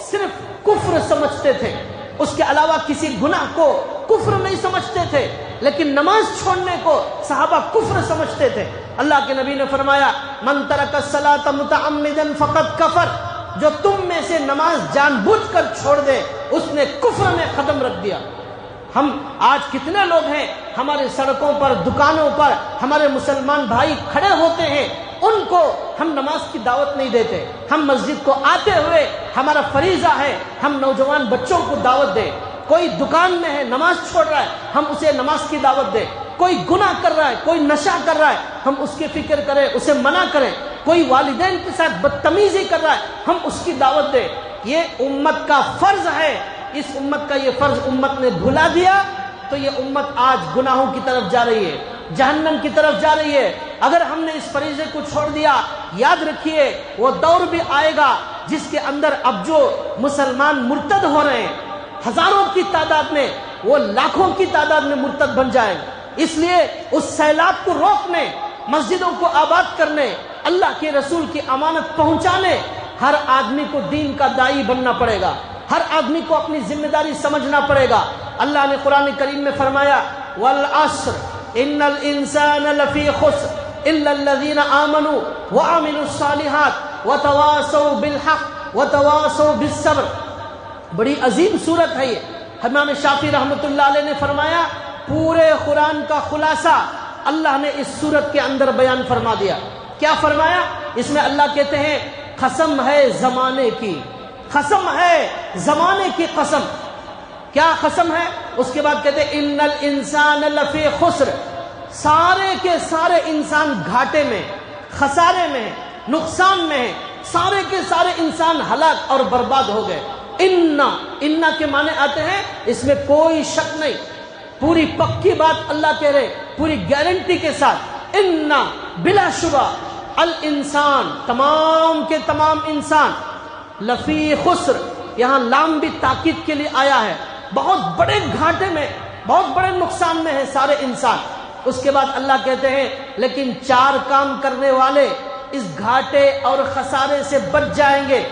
[SPEAKER 2] صرف کفر سمجھتے تھے، اس کے علاوہ کسی گناہ کو کفر نہیں سمجھتے تھے، لیکن نماز چھوڑنے کو صحابہ کفر سمجھتے تھے۔ اللہ کے نبی نے فرمایا من ترک الصلاۃ متعمدا فقد کفر، جو تم میں سے نماز جان بوجھ کر چھوڑ دے اس نے کفر میں قدم رکھ دیا۔ ہم آج کتنے لوگ ہیں ہمارے سڑکوں پر، دکانوں پر ہمارے مسلمان بھائی کھڑے ہوتے ہیں، ان کو ہم نماز کی دعوت نہیں دیتے۔ ہم مسجد کو آتے ہوئے ہمارا فریضہ ہے ہم نوجوان بچوں کو دعوت دیں۔ کوئی دکان میں ہے نماز چھوڑ رہا ہے، ہم اسے نماز کی دعوت دیں۔ کوئی گناہ کر رہا ہے، کوئی نشہ کر رہا ہے، ہم اس کی فکر کریں، اسے منع کریں۔ کوئی والدین کے ساتھ بدتمیزی کر رہا ہے، ہم اس کی دعوت دیں۔ یہ امت کا فرض ہے۔ اس امت کا یہ فرض امت نے بھلا دیا تو یہ امت آج گناہوں کی طرف جا رہی ہے، جہنم کی طرف جا رہی ہے۔ اگر ہم نے اس فریضے کو چھوڑ دیا، یاد رکھیے وہ دور بھی آئے گا جس کے اندر اب جو مسلمان مرتد ہو رہے ہیں ہزاروں کی تعداد میں، وہ لاکھوں کی تعداد میں مرتد بن جائیں۔ اس لیے اس سیلاب کو روکنے، مسجدوں کو آباد کرنے، اللہ کے رسول کی امانت پہنچانے ہر آدمی کو دین کا داعی بننا پڑے گا، ہر آدمی کو اپنی ذمہ داری سمجھنا پڑے گا۔ اللہ نے قرآن کریم میں فرمایا والعصر ان الانسان لفی خسر الا الذین آمنوا وعملوا الصالحات وتواصوا بالحق وتواصوا بالصبر۔ بڑی عظیم صورت ہے یہ۔ امام شافعی رحمۃ اللہ علیہ نے فرمایا پورے قرآن کا خلاصہ اللہ نے اس صورت کے اندر بیان فرما دیا۔ کیا فرمایا؟ اس میں اللہ کہتے ہیں قسم ہے زمانے کی، قسم ہے زمانے کی قسم۔ کیا قسم ہے؟ اس کے بعد کہتے ہیں ان الانسان لفی خسر، سارے کے سارے انسان گھاٹے میں، خسارے میں، نقصان میں ہیں، سارے کے سارے انسان ہلاک اور برباد ہو گئے۔ انا کے معنی آتے ہیں اس میں کوئی شک نہیں، پوری پکی بات اللہ کہہ رہے، پوری گارنٹی کے ساتھ انا بلا شبہ الانسان، تمام کے تمام انسان، لفی خسر، یہاں لام بھی تاکید کے لیے آیا ہے، بہت بڑے گھاٹے میں، بہت بڑے نقصان میں ہے سارے انسان۔ اس کے بعد اللہ کہتے ہیں لیکن 4 کام کرنے والے اس گھاٹے اور خسارے سے بچ جائیں گے۔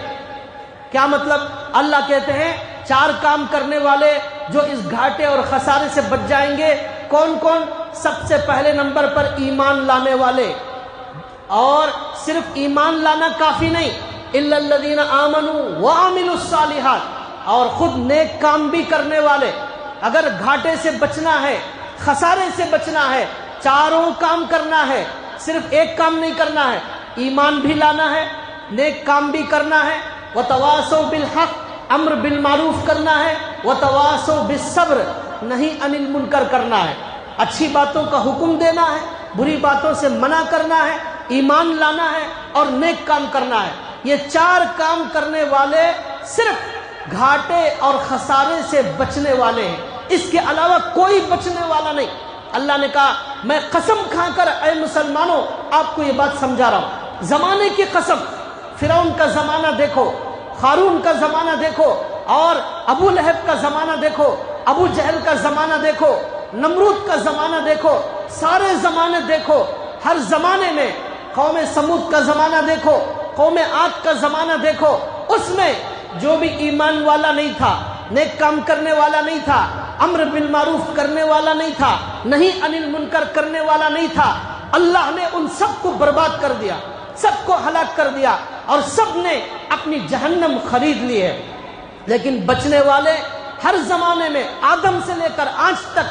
[SPEAKER 2] کیا مطلب؟ اللہ کہتے ہیں 4 کام کرنے والے جو اس گھاٹے اور خسارے سے بچ جائیں گے۔ کون کون؟ سب سے پہلے نمبر پر ایمان لانے والے، اور صرف ایمان لانا کافی نہیں، الا الذین آمنوا وعملوا الصالحات، اور خود نیک کام بھی کرنے والے۔ اگر گھاٹے سے بچنا ہے، خسارے سے بچنا ہے، 4 کام کرنا ہے، صرف ایک کام نہیں کرنا ہے، ایمان بھی لانا ہے، نیک کام بھی کرنا ہے، وتواصوا بالحق، امر بالمعروف کرنا ہے، وتواصوا بالصبر، نہی عن المنکر کرنا ہے، اچھی باتوں کا حکم دینا ہے، بری باتوں سے منع کرنا ہے، ایمان لانا ہے اور نیک کام کرنا ہے۔ یہ 4 کام کرنے والے صرف گھاٹے اور خسارے سے بچنے والے ہیں، اس کے علاوہ کوئی بچنے والا نہیں۔ اللہ نے کہا میں قسم کھا کر اے مسلمانوں آپ کو یہ بات سمجھا رہا ہوں، زمانے کی قسم، فرعون کا زمانہ دیکھو، قارون کا زمانہ دیکھو، اور ابو لہب کا زمانہ دیکھو، ابو جہل کا زمانہ دیکھو، نمرود کا زمانہ دیکھو، سارے زمانے دیکھو، ہر زمانے میں قوم سمود کا زمانہ دیکھو، قوم عاد کا زمانہ دیکھو، اس میں جو بھی ایمان والا نہیں تھا، نیک کام کرنے والا نہیں تھا، امر بالمعروف کرنے والا نہیں تھا، نہیں عن المنکر کرنے والا نہیں تھا، اللہ نے ان سب کو برباد کر دیا، سب کو ہلاک کر دیا، اور سب نے اپنی جہنم خرید لی ہے۔ لیکن بچنے والے ہر زمانے میں، آدم سے لے کر آج تک،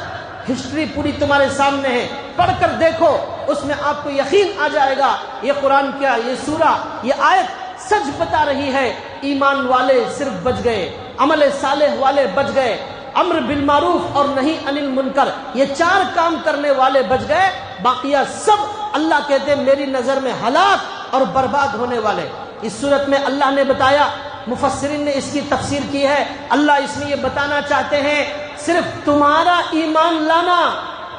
[SPEAKER 2] ہسٹری پوری تمہارے سامنے ہے، پڑھ کر دیکھو، اس میں آپ کو یقین آ جائے گا یہ قرآن کیا، یہ سورہ، یہ آیت سچ بتا رہی ہے۔ ایمان والے صرف بچ گئے، عمل صالح والے بچ گئے، امر بالمعروف اور نہی عن المنکر، یہ 4 کام کرنے والے بچ گئے، باقیہ سب اللہ کہتے ہیں میری نظر میں ہلاک اور برباد ہونے والے۔ اس صورت میں اللہ نے بتایا، مفسرین نے اس کی تفسیر کی ہے، اللہ اس میں یہ بتانا چاہتے ہیں صرف تمہارا ایمان لانا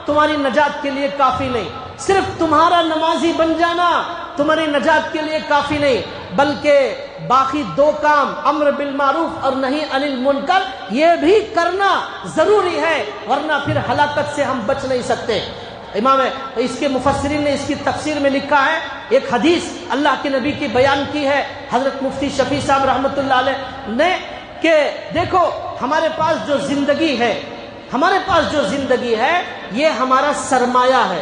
[SPEAKER 2] تمہاری نجات کے لیے کافی نہیں، صرف تمہارا نمازی بن جانا تمہاری نجات کے لیے کافی نہیں، بلکہ باقی 2 کام، امر بالمعروف اور نہی عن المنکر، یہ بھی کرنا ضروری ہے، ورنہ پھر ہلاکت سے ہم بچ نہیں سکتے۔ امام اس کے مفسرین نے اس کی تفسیر میں لکھا ہے، ایک حدیث اللہ کے نبی کی بیان کی ہے حضرت مفتی شفیع صاحب رحمۃ اللہ علیہ نے، کہ دیکھو ہمارے پاس جو زندگی ہے، ہمارے پاس جو زندگی ہے یہ ہمارا سرمایہ ہے،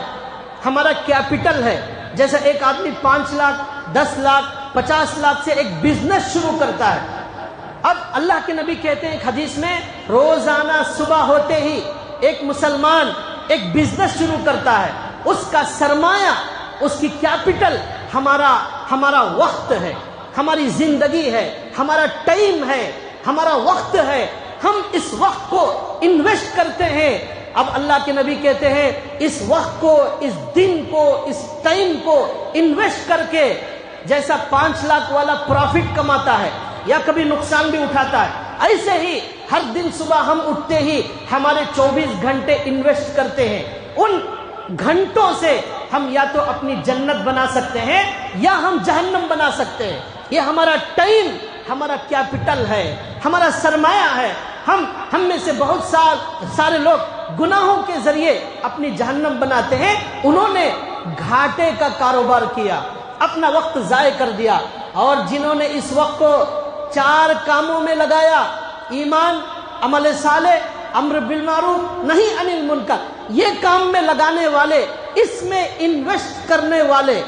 [SPEAKER 2] ہمارا کیپٹل ہے. جیسے ایک آدمی 5 لاکھ 10 لاکھ 50 لاکھ سے ایک بزنس شروع کرتا ہے. اب اللہ کے نبی کہتے ہیں ایک حدیث میں، روزانہ صبح ہوتے ہی ایک مسلمان ایک بزنس شروع کرتا ہے، اس کا سرمایہ، اس کی کیپٹل ہمارا وقت ہے، ہماری زندگی ہے، ہمارا ٹائم ہے، ہمارا وقت ہے. ہم اس وقت کو انویسٹ کرتے ہیں. اب اللہ کے نبی کہتے ہیں اس وقت کو، اس دن کو، اس ٹائم کو انویسٹ کر کے جیسا 5 لاکھ والا پروفٹ کماتا ہے یا کبھی نقصان بھی اٹھاتا ہے، ایسے ہی ہر دن صبح ہم اٹھتے ہی ہمارے 24 گھنٹے انویسٹ کرتے ہیں. ان گھنٹوں سے ہم یا تو اپنی جنت بنا سکتے ہیں یا ہم جہنم بنا سکتے ہیں. یہ ہمارا ٹائم، ہمارا کیپٹل ہے، ہمارا سرمایہ ہے. ہم میں سے بہت سارے لوگ گناہوں کے ذریعے اپنی جہنم بناتے ہیں. انہوں نے گھاٹے کا کاروبار کیا، اپنا وقت ضائع کر دیا. اور جنہوں نے اس وقت کو 4 کاموں میں لگایا، ایمان، عمل صالح، امر بالمعروف، نہی عن المنکر، یہ کام میں لگانے والے، اس میں انویسٹ کرنے والے،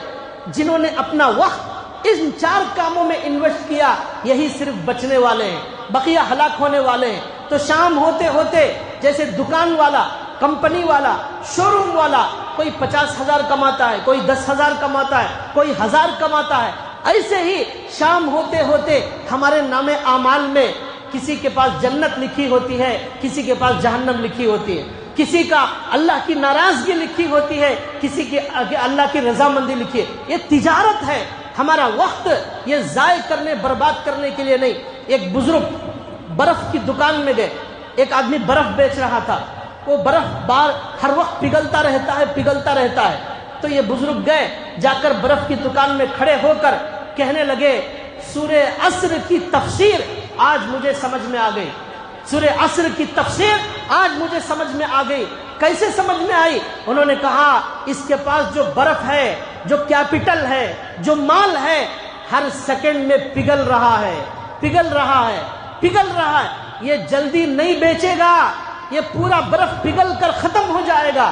[SPEAKER 2] جنہوں نے اپنا وقت ان 4 کاموں میں انویسٹ کیا، یہی صرف بچنے والے ہیں، بقیہ ہلاک ہونے والے ہیں. تو شام ہوتے ہوتے جیسے دکان والا، کمپنی والا، شو روم والا، کوئی 50,000 کماتا ہے، کوئی 10,000 کماتا ہے، کوئی 1000 کماتا ہے، ایسے ہی شام ہوتے ہوتے ہمارے نام اعمال میں کسی کے پاس جنت لکھی ہوتی ہے، کسی کے پاس جہنم لکھی ہوتی ہے، کسی کا اللہ کی ناراضگی لکھی ہوتی ہے، کسی کی اللہ کی رضامندی لکھی ہے. یہ تجارت ہے. ہمارا وقت یہ ضائع کرنے، برباد کرنے کے لیے نہیں. ایک بزرگ برف کی دکان میں گئے، ایک آدمی برف بیچ رہا تھا. وہ برف ہر وقت پگھلتا رہتا ہے. تو یہ بزرگ گئے، جا کر برف کی دکان میں کھڑے ہو کر کہنے لگے، سورہ عصر کی تفسیر آج مجھے سمجھ میں آ گئی. سورہ عصر کی تفسیر آج مجھے سمجھ میں آ گئی. کیسے سمجھ میں آئی؟ انہوں نے کہا اس کے پاس جو برف ہے، جو کیپٹل ہے، جو مال ہے، ہر سیکنڈ میں پگھل رہا ہے. یہ جلدی نہیں بیچے گا، یہ پورا برف پگھل کر ختم ہو جائے گا.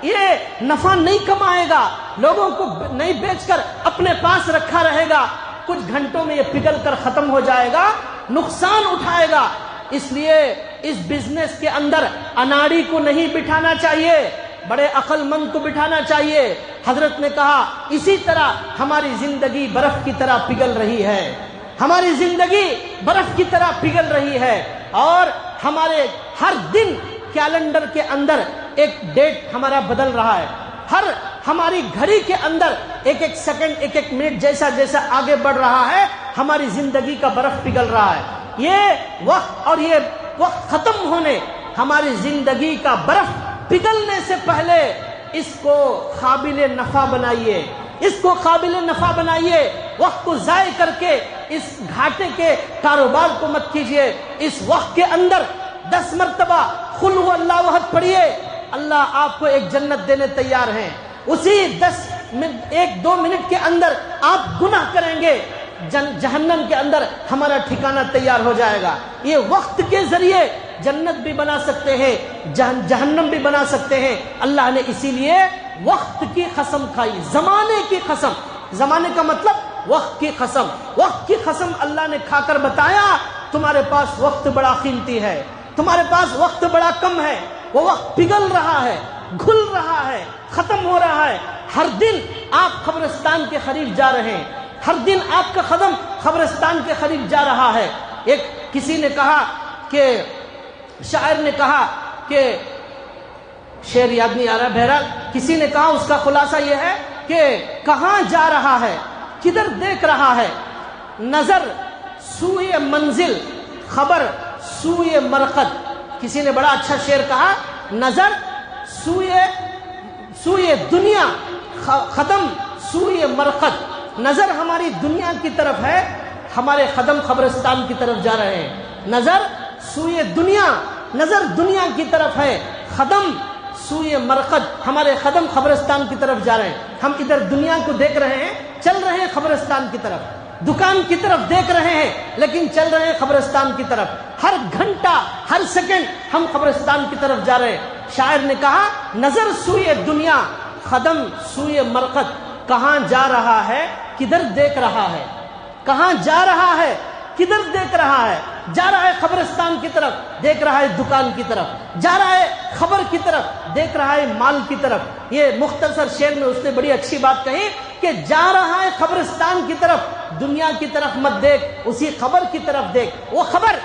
[SPEAKER 2] یہ نفع نہیں کمائے گا، لوگوں کو نہیں بیچ کر اپنے پاس رکھا رہے گا. کچھ گھنٹوں میں یہ پگھل کر ختم ہو جائے گا، نقصان اٹھائے گا. اس لیے اس بزنس کے اندر اناڑی کو نہیں بٹھانا چاہیے، بڑے عقل مند کو بٹھانا چاہیے. حضرت نے کہا اسی طرح ہماری زندگی برف کی طرح پگھل رہی ہے، ہماری زندگی برف کی طرح پگھل رہی ہے. اور ہمارے ہر دن کیلنڈر کے اندر ایک ڈیٹ ہمارا بدل رہا ہے. ہماری گھڑی کے اندر ایک ایک سیکنڈ، ایک ایک منٹ جیسا جیسا آگے بڑھ رہا ہے، ہماری زندگی کا برف پگھل رہا ہے. یہ وقت ختم ہونے، ہماری زندگی کا برف پگھلنے سے پہلے اس کو قابل نفع بنائیے، اس کو قابل نفع بنائیے. وقت کو ضائع کر کے اس گھاٹے کے کاروبار کو مت کیجیے. اس وقت کے اندر 10 مرتبہ قل هو اللہ احد پڑھیے، اللہ آپ کو ایک جنت دینے تیار ہیں. اسی 1-2 منٹ کے اندر آپ گناہ کریں گے، جہنم کے اندر ہمارا ٹھکانہ تیار ہو جائے گا. یہ وقت کے ذریعے جنت بھی بنا سکتے ہیں، جہنم بھی بنا سکتے ہیں. اللہ نے اسی لیے وقت کی قسم کھائی، زمانے کی قسم. زمانے کا مطلب وقت کی قسم. وقت کی قسم اللہ نے کھا کر بتایا تمہارے پاس وقت بڑا قیمتی ہے، تمہارے پاس وقت بڑا کم ہے. وہ وقت پگھل رہا ہے، گھل رہا ہے، ختم ہو رہا ہے. ہر دن آپ قبرستان کے قریب جا رہے ہیں، ہر دن آپ کا قدم قبرستان کے قریب جا رہا ہے. کسی نے کہا کہ شاعر نے کہا کہ شعر یاد نہیں آ رہا، بہرحال کسی نے کہا، اس کا خلاصہ یہ ہے کہ کہاں جا رہا ہے، کدھر دیکھ رہا ہے، نظر سوئے منزل، خبر سوئے مرقد. کسی نے بڑا اچھا شعر کہا، نظر سوئے دنیا، قدم سوئے مرقد. نظر ہماری دنیا کی طرف ہے، ہمارے قدم قبرستان کی طرف جا رہے ہیں. نظر سوئے دنیا، نظر دنیا کی طرف ہے، قدم سوئے مرقد، ہمارے قدم قبرستان کی طرف جا رہے ہیں. ہم ادھر دنیا کو دیکھ رہے ہیں، چل رہے ہیں قبرستان کی طرف. دکان کی طرف دیکھ رہے ہیں لیکن چل رہے ہیں قبرستان کی طرف. ہر گھنٹہ ہر سیکنڈ ہم قبرستان کی طرف جا رہے ہیں. شاعر نے کہا نظر سوئے دنیا قدم سوئے مرقد. کہاں جا رہا ہے کدھر دیکھ رہا ہے، کہاں جا رہا ہے کدھر دیکھ رہا ہے. جا رہا ہے قبرستان کی طرف، دیکھ رہا ہے دکان کی طرف. جا رہا ہے خبر کی طرف، دیکھ رہا ہے مال کی طرف. یہ مختصر شعر میں اس نے بڑی اچھی بات کہی کہ جا رہا ہے قبرستان کی طرف، دنیا کی طرف مت دیکھ، اسی خبر کی طرف دیکھ. وہ خبر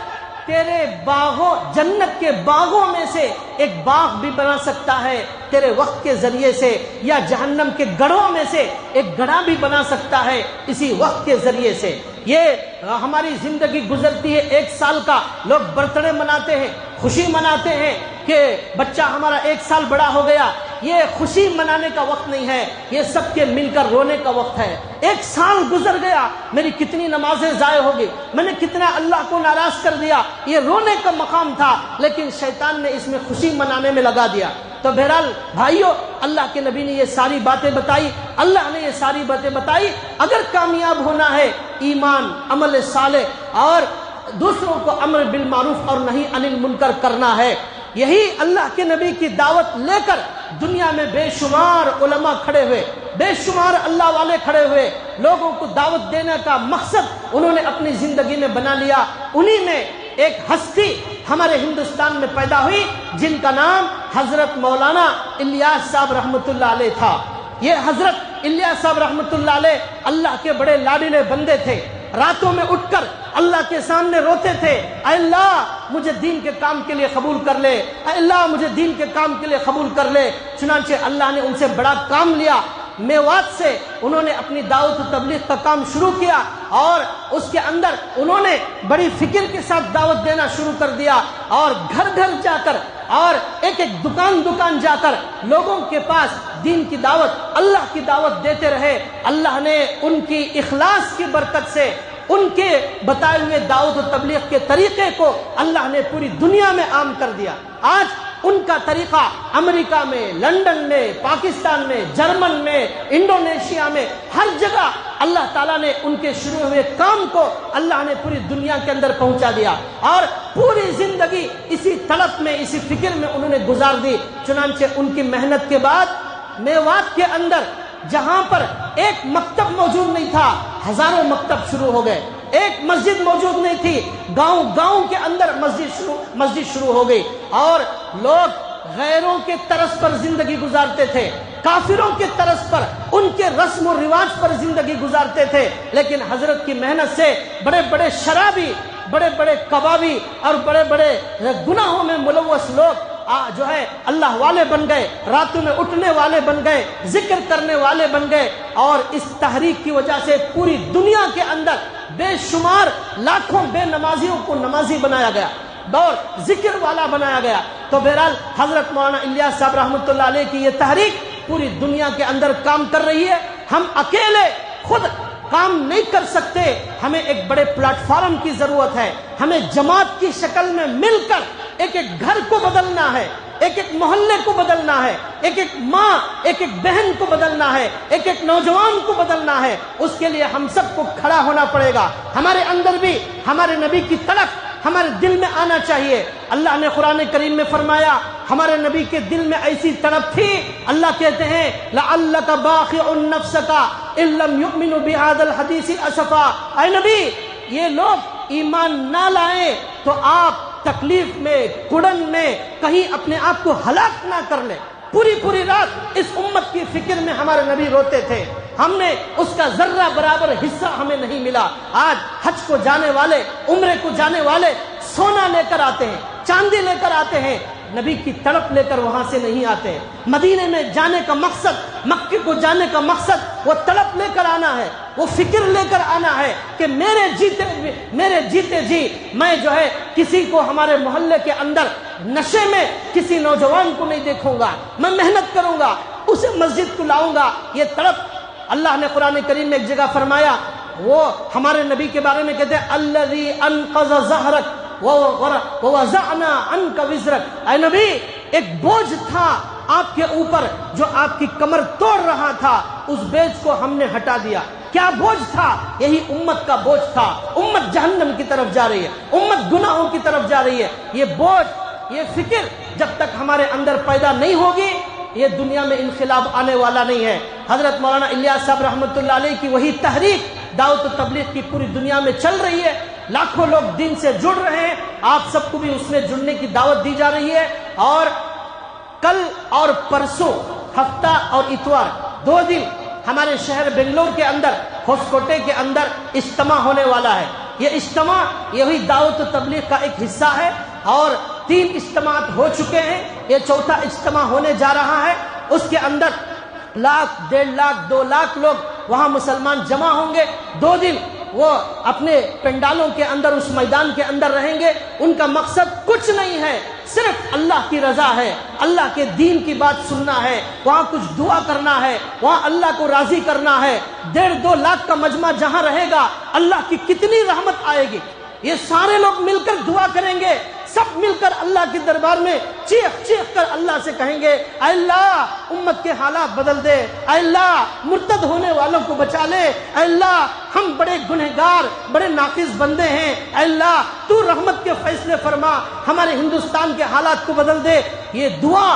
[SPEAKER 2] تیرے باغوں، جنت کے باغوں میں سے ایک باغ بھی بنا سکتا ہے تیرے وقت کے ذریعے سے، یا جہنم کے گڑھوں میں سے ایک گڑھا بھی بنا سکتا ہے اسی وقت کے ذریعے سے. یہ ہماری زندگی گزرتی ہے 1 سال کا. لوگ برتھ ڈے مناتے ہیں، خوشی مناتے ہیں کہ بچہ ہمارا 1 سال بڑا ہو گیا. یہ خوشی منانے کا وقت نہیں ہے، یہ سب کے مل کر رونے کا وقت ہے. 1 سال گزر گیا، میری کتنی نمازیں ضائع ہو گئی، میں نے کتنا اللہ کو ناراض کر دیا. یہ رونے کا مقام تھا لیکن شیطان نے اس میں خوشی منانے میں لگا دیا. تو بہرحال بھائیو، اللہ کے نبی نے یہ ساری باتیں بتائی، اللہ نے یہ ساری باتیں بتائی. اگر کامیاب ہونا ہے ایمان، عمل صالح اور دوسروں کو امر بالمعروف اور نہی عن المنکر کرنا ہے. یہی اللہ کے نبی کی دعوت لے کر دنیا میں بے شمار علماء کھڑے ہوئے، بے شمار اللہ والے کھڑے ہوئے. لوگوں کو دعوت دینے کا مقصد انہوں نے اپنی زندگی میں بنا لیا. انہی میں ایک ہستی ہمارے ہندوستان میں پیدا ہوئی جن کا نام حضرت مولانا الیاس صاحب رحمۃ اللہ علیہ تھا. یہ حضرت الیاس صاحب رحمۃ اللہ علیہ اللہ کے بڑے لاڈلے بندے تھے. راتوں میں اٹھ کر اللہ کے سامنے روتے تھے، اے اللہ مجھے دین کے کام کے لیے قبول کر لے، اے اللہ مجھے دین کے کام کے لیے قبول کر لے. چنانچہ اللہ نے ان سے بڑا کام لیا. میوات سے انہوں نے اپنی دعوت و تبلیغ کا کام شروع کیا اور اس کے اندر انہوں نے بڑی فکر کے ساتھ دعوت دینا شروع کر دیا اور گھر گھر جا کر اور ایک ایک دکان جا کر لوگوں کے پاس دین کی دعوت، اللہ کی دعوت دیتے رہے. اللہ نے ان کی اخلاص کی برکت سے ان کے بتائے ہوئے دعوت و تبلیغ کے طریقے کو اللہ نے پوری دنیا میں عام کر دیا. آج ان کا طریقہ امریکہ میں، لندن میں، پاکستان میں، جرمن میں، انڈونیشیا میں، ہر جگہ اللہ تعالیٰ نے ان کے شروع ہوئے کام کو اللہ نے پوری دنیا کے اندر پہنچا دیا اور پوری زندگی اسی طلب میں، اسی فکر میں انہوں نے گزار دی. چنانچہ ان کی محنت کے بعد میوات کے اندر جہاں پر ایک مکتب موجود نہیں تھا، ہزاروں مکتب شروع ہو گئے. ایک مسجد موجود نہیں تھی، گاؤں کے اندر مسجد شروع ہو گئی اور لوگ غیروں کے طرز پر زندگی گزارتے تھے، کافروں کے طرز پر، ان کے رسم و رواج پر زندگی گزارتے تھے. لیکن حضرت کی محنت سے بڑے بڑے شرابی، بڑے بڑے کبابی اور بڑے بڑے گناہوں میں ملوث لوگ جو ہے اللہ والے بن گئے، راتوں میں اٹھنے والے بن گئے، ذکر کرنے والے بن گئے. اور اس تحریک کی وجہ سے پوری دنیا کے اندر بے شمار لاکھوں بے نمازیوں کو نمازی بنایا گیا اور ذکر والا بنایا گیا. تو بہرحال حضرت مولانا الیاس صاحب رحمۃ اللہ علیہ کی یہ تحریک پوری دنیا کے اندر کام کر رہی ہے. ہم اکیلے خود کام نہیں کر سکتے، ہمیں ایک بڑے پلیٹ فارم کی ضرورت ہے. ہمیں جماعت کی شکل میں مل کر ایک ایک گھر کو بدلنا ہے، ایک ایک محلے کو بدلنا ہے، ایک ایک ماں، ایک ایک بہن کو بدلنا ہے، ایک ایک نوجوان کو بدلنا ہے. اس کے لیے ہم سب کو کھڑا ہونا پڑے گا. ہمارے اندر بھی ہمارے نبی کی تڑپ ہمارے دل میں آنا چاہیے. اللہ نے قرآن کریم میں فرمایا ہمارے نبی کے دل میں ایسی تڑپ تھی. اللہ کہتے ہیں لعلک باخع نفسک ان لم یؤمنوا بهذا الحدیث اسفا. اے نبی، یہ لوگ ایمان نہ لائیں تو آپ تکلیف میں، کڑن میں کہیں اپنے آپ کو ہلاک نہ کر لیں. پوری رات اس امت کی فکر میں ہمارے نبی روتے تھے. ہم نے اس کا ذرہ برابر حصہ ہمیں نہیں ملا. آج حج کو جانے والے، عمرے کو جانے والے سونا لے کر آتے ہیں، چاندی لے کر آتے ہیں، نبی کی تڑپ لے کر وہاں سے نہیں آتے. مدینے میں جانے کا مقصد، مکے کو جانے کا مقصد وہ تڑپ لے کر آنا ہے، وہ فکر لے کر آنا ہے کہ میرے جیتے جی میں جو ہے کسی کو ہمارے محلے کے اندر نشے میں کسی نوجوان کو نہیں دیکھوں گا، میں محنت کروں گا، اسے مسجد کو لاؤں گا. یہ تڑپ اللہ نے قرآن کریم میں ایک جگہ فرمایا، وہ ہمارے نبی کے بارے میں کہتے ہیں الذی انقذ ظہرک ووضعنا عنک وزرک. اے نبی، ایک بوجھ تھا آپ کے اوپر جو آپ کی کمر توڑ رہا تھا اس بوجھ کو ہم نے ہٹا دیا۔ کیا بوجھ تھا؟ یہی امت کا بوجھ تھا۔ امت جہنم کی طرف جا رہی ہے، امت گناہوں کی طرف جا رہی ہے۔ یہ بوجھ، یہ فکر جب تک ہمارے اندر پیدا نہیں ہوگی یہ دنیا میں انقلاب آنے والا نہیں ہے۔ حضرت مولانا الیاس صاحب رحمۃ اللہ علیہ کی وہی تحریک دعوت و تبلیغ کی پوری دنیا میں چل رہی ہے، لاکھوں لوگ دین سے جڑ رہے ہیں، آپ سب کو بھی اس میں جڑنے کی دعوت دی جا رہی ہے۔ اور کل اور پرسوں، ہفتہ اور اتوار، 2 دن ہمارے شہر بنگلور کے اندر، ہوسکوٹے کے اندر اجتماع ہونے والا ہے۔ یہ اجتماع یہی دعوت و تبلیغ کا ایک حصہ ہے، اور 3 اجتماعات ہو چکے ہیں، یہ 4تھا اجتماع ہونے جا رہا ہے۔ اس کے اندر 1 لاکھ، 1.5 لاکھ، 2 لاکھ لوگ وہاں مسلمان جمع ہوں گے۔ 2 دن وہ اپنے پنڈالوں کے اندر، اس میدان کے اندر رہیں گے۔ ان کا مقصد کچھ نہیں ہے، صرف اللہ کی رضا ہے، اللہ کے دین کی بات سننا ہے، وہاں کچھ دعا کرنا ہے، وہاں اللہ کو راضی کرنا ہے۔ 1.5-2 لاکھ کا مجمع جہاں رہے گا، اللہ کی کتنی رحمت آئے گی۔ یہ سارے لوگ مل کر دعا کریں گے، سب مل کر اللہ کے دربار میں چیخ چیخ کر اللہ سے کہیں گے، اے اللہ امت کے حالات بدل دے، اے اللہ مرتد ہونے والوں کو بچا لے، اے اللہ ہم بڑے گنہگار، بڑے ناقص بندے ہیں، اے اللہ تو رحمت کے فیصلے فرما، ہمارے ہندوستان کے حالات کو بدل دے۔ یہ دعا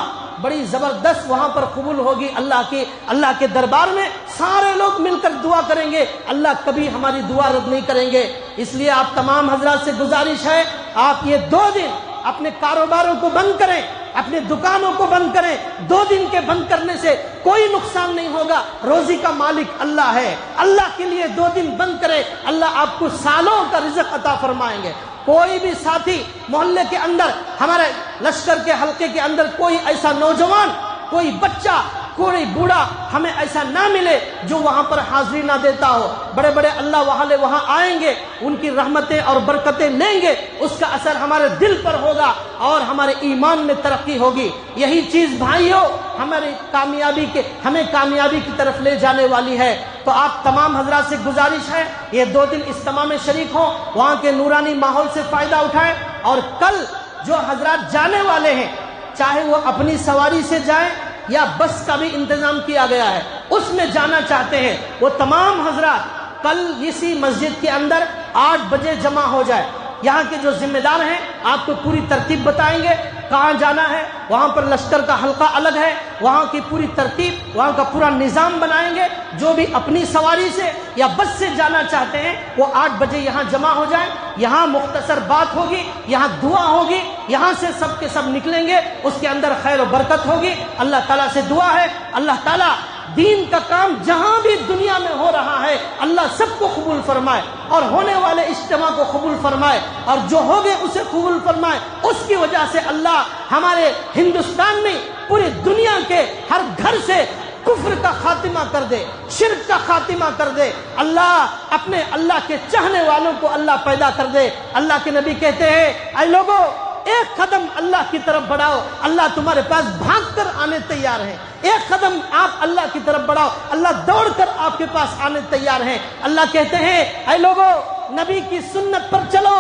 [SPEAKER 2] بڑی زبردست وہاں پر قبول ہوگی اللہ کے دربار میں۔ سارے لوگ مل کر دعا کریں گے، اللہ کبھی ہماری دعا رد نہیں کریں گے۔ اس لیے آپ تمام حضرات سے گزارش ہے، آپ یہ 2 دن اپنے کاروباروں کو بند کریں، اپنے دکانوں کو بند کریں۔ 2 دن کے بند کرنے سے کوئی نقصان نہیں ہوگا، روزی کا مالک اللہ ہے۔ اللہ کے لیے 2 دن بند کریں، اللہ آپ کو سالوں کا رزق عطا فرمائیں گے۔ کوئی بھی ساتھی محلے کے اندر، ہمارے لشکر کے حلقے کے اندر کوئی ایسا نوجوان، کوئی بچہ، کوئی بوڑھا ہمیں ایسا نہ ملے جو وہاں پر حاضری نہ دیتا ہو۔ بڑے بڑے اللہ والے وہاں آئیں گے، ان کی رحمتیں اور برکتیں لیں گے، اس کا اثر ہمارے دل پر ہوگا اور ہمارے ایمان میں ترقی ہوگی۔ یہی چیز بھائیو ہمیں کامیابی کی طرف لے جانے والی ہے۔ تو آپ تمام حضرات سے گزارش ہے، یہ 2 دن اجتماع میں شریک ہوں، وہاں کے نورانی ماحول سے فائدہ اٹھائیں۔ اور کل جو حضرات جانے والے ہیں، چاہے وہ اپنی سواری سے جائیں یا بس کا بھی انتظام کیا گیا ہے، اس میں جانا چاہتے ہیں، وہ تمام حضرات کل اسی مسجد کے اندر 8 بجے جمع ہو جائے۔ یہاں کے جو ذمہ دار ہیں آپ کو پوری ترتیب بتائیں گے، کہاں جانا ہے، وہاں پر لشکر کا حلقہ الگ ہے، وہاں کی پوری ترتیب، وہاں کا پورا نظام بنائیں گے۔ جو بھی اپنی سواری سے یا بس سے جانا چاہتے ہیں وہ 8 بجے یہاں جمع ہو جائیں۔ یہاں مختصر بات ہوگی، یہاں دعا ہوگی، یہاں سے سب کے سب نکلیں گے، اس کے اندر خیر و برکت ہوگی۔ اللہ تعالیٰ سے دعا ہے، اللہ تعالیٰ دین کا کام جہاں بھی دنیا میں ہو رہا ہے اللہ سب کو قبول فرمائے، اور ہونے والے اجتماع کو قبول فرمائے، اور جو ہوگے اسے قبول فرمائے۔ اس کی وجہ سے اللہ ہمارے ہندوستان میں پوری دنیا کے ہر گھر سے کفر کا خاتمہ کر دے، شرک کا خاتمہ کر دے۔ اللہ کے چاہنے والوں کو اللہ پیدا کر دے۔ اللہ کے نبی کہتے ہیں، اے لوگوں ایک قدم اللہ کی طرف بڑھاؤ، اللہ تمہارے پاس بھاگ کر آنے تیار ہے۔ ایک قدم آپ اللہ کی طرف بڑھاؤ، اللہ دوڑ کر آپ کے پاس آنے تیار ہیں۔ اللہ کہتے ہیں، اے لوگوں نبی کی سنت پر چلو،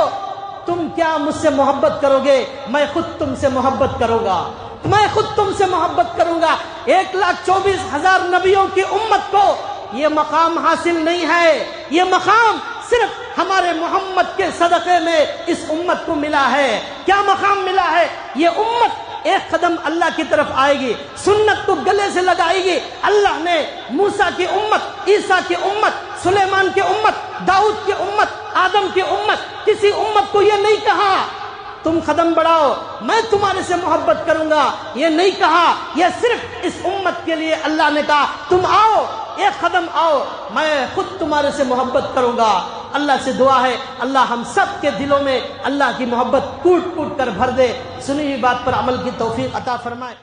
[SPEAKER 2] تم کیا مجھ سے محبت کرو گے، میں خود تم سے محبت کروں گا، میں خود تم سے محبت کروں گا۔ 1,24,000 نبیوں کی امت کو یہ مقام حاصل نہیں ہے، یہ مقام صرف ہمارے محمد کے صدقے میں اس امت کو ملا ہے۔ کیا مقام ملا ہے؟ یہ امت ایک قدم اللہ کی طرف آئے گی، سنت کو گلے سے لگائے گی۔ اللہ نے موسیٰ کی امت، عیسیٰ کی امت، سلیمان کی امت، داؤد کی امت، آدم کی امت، کسی امت کو یہ نہیں کہا تم قدم بڑھاؤ میں تمہارے سے محبت کروں گا، یہ نہیں کہا۔ یہ صرف اس امت کے لیے اللہ نے کہا تم آؤ، ایک قدم آؤ، میں خود تمہارے سے محبت کروں گا۔ اللہ سے دعا ہے اللہ ہم سب کے دلوں میں اللہ کی محبت کوٹ کوٹ کر بھر دے، سنی ہوئی بات پر عمل کی توفیق عطا فرمائے۔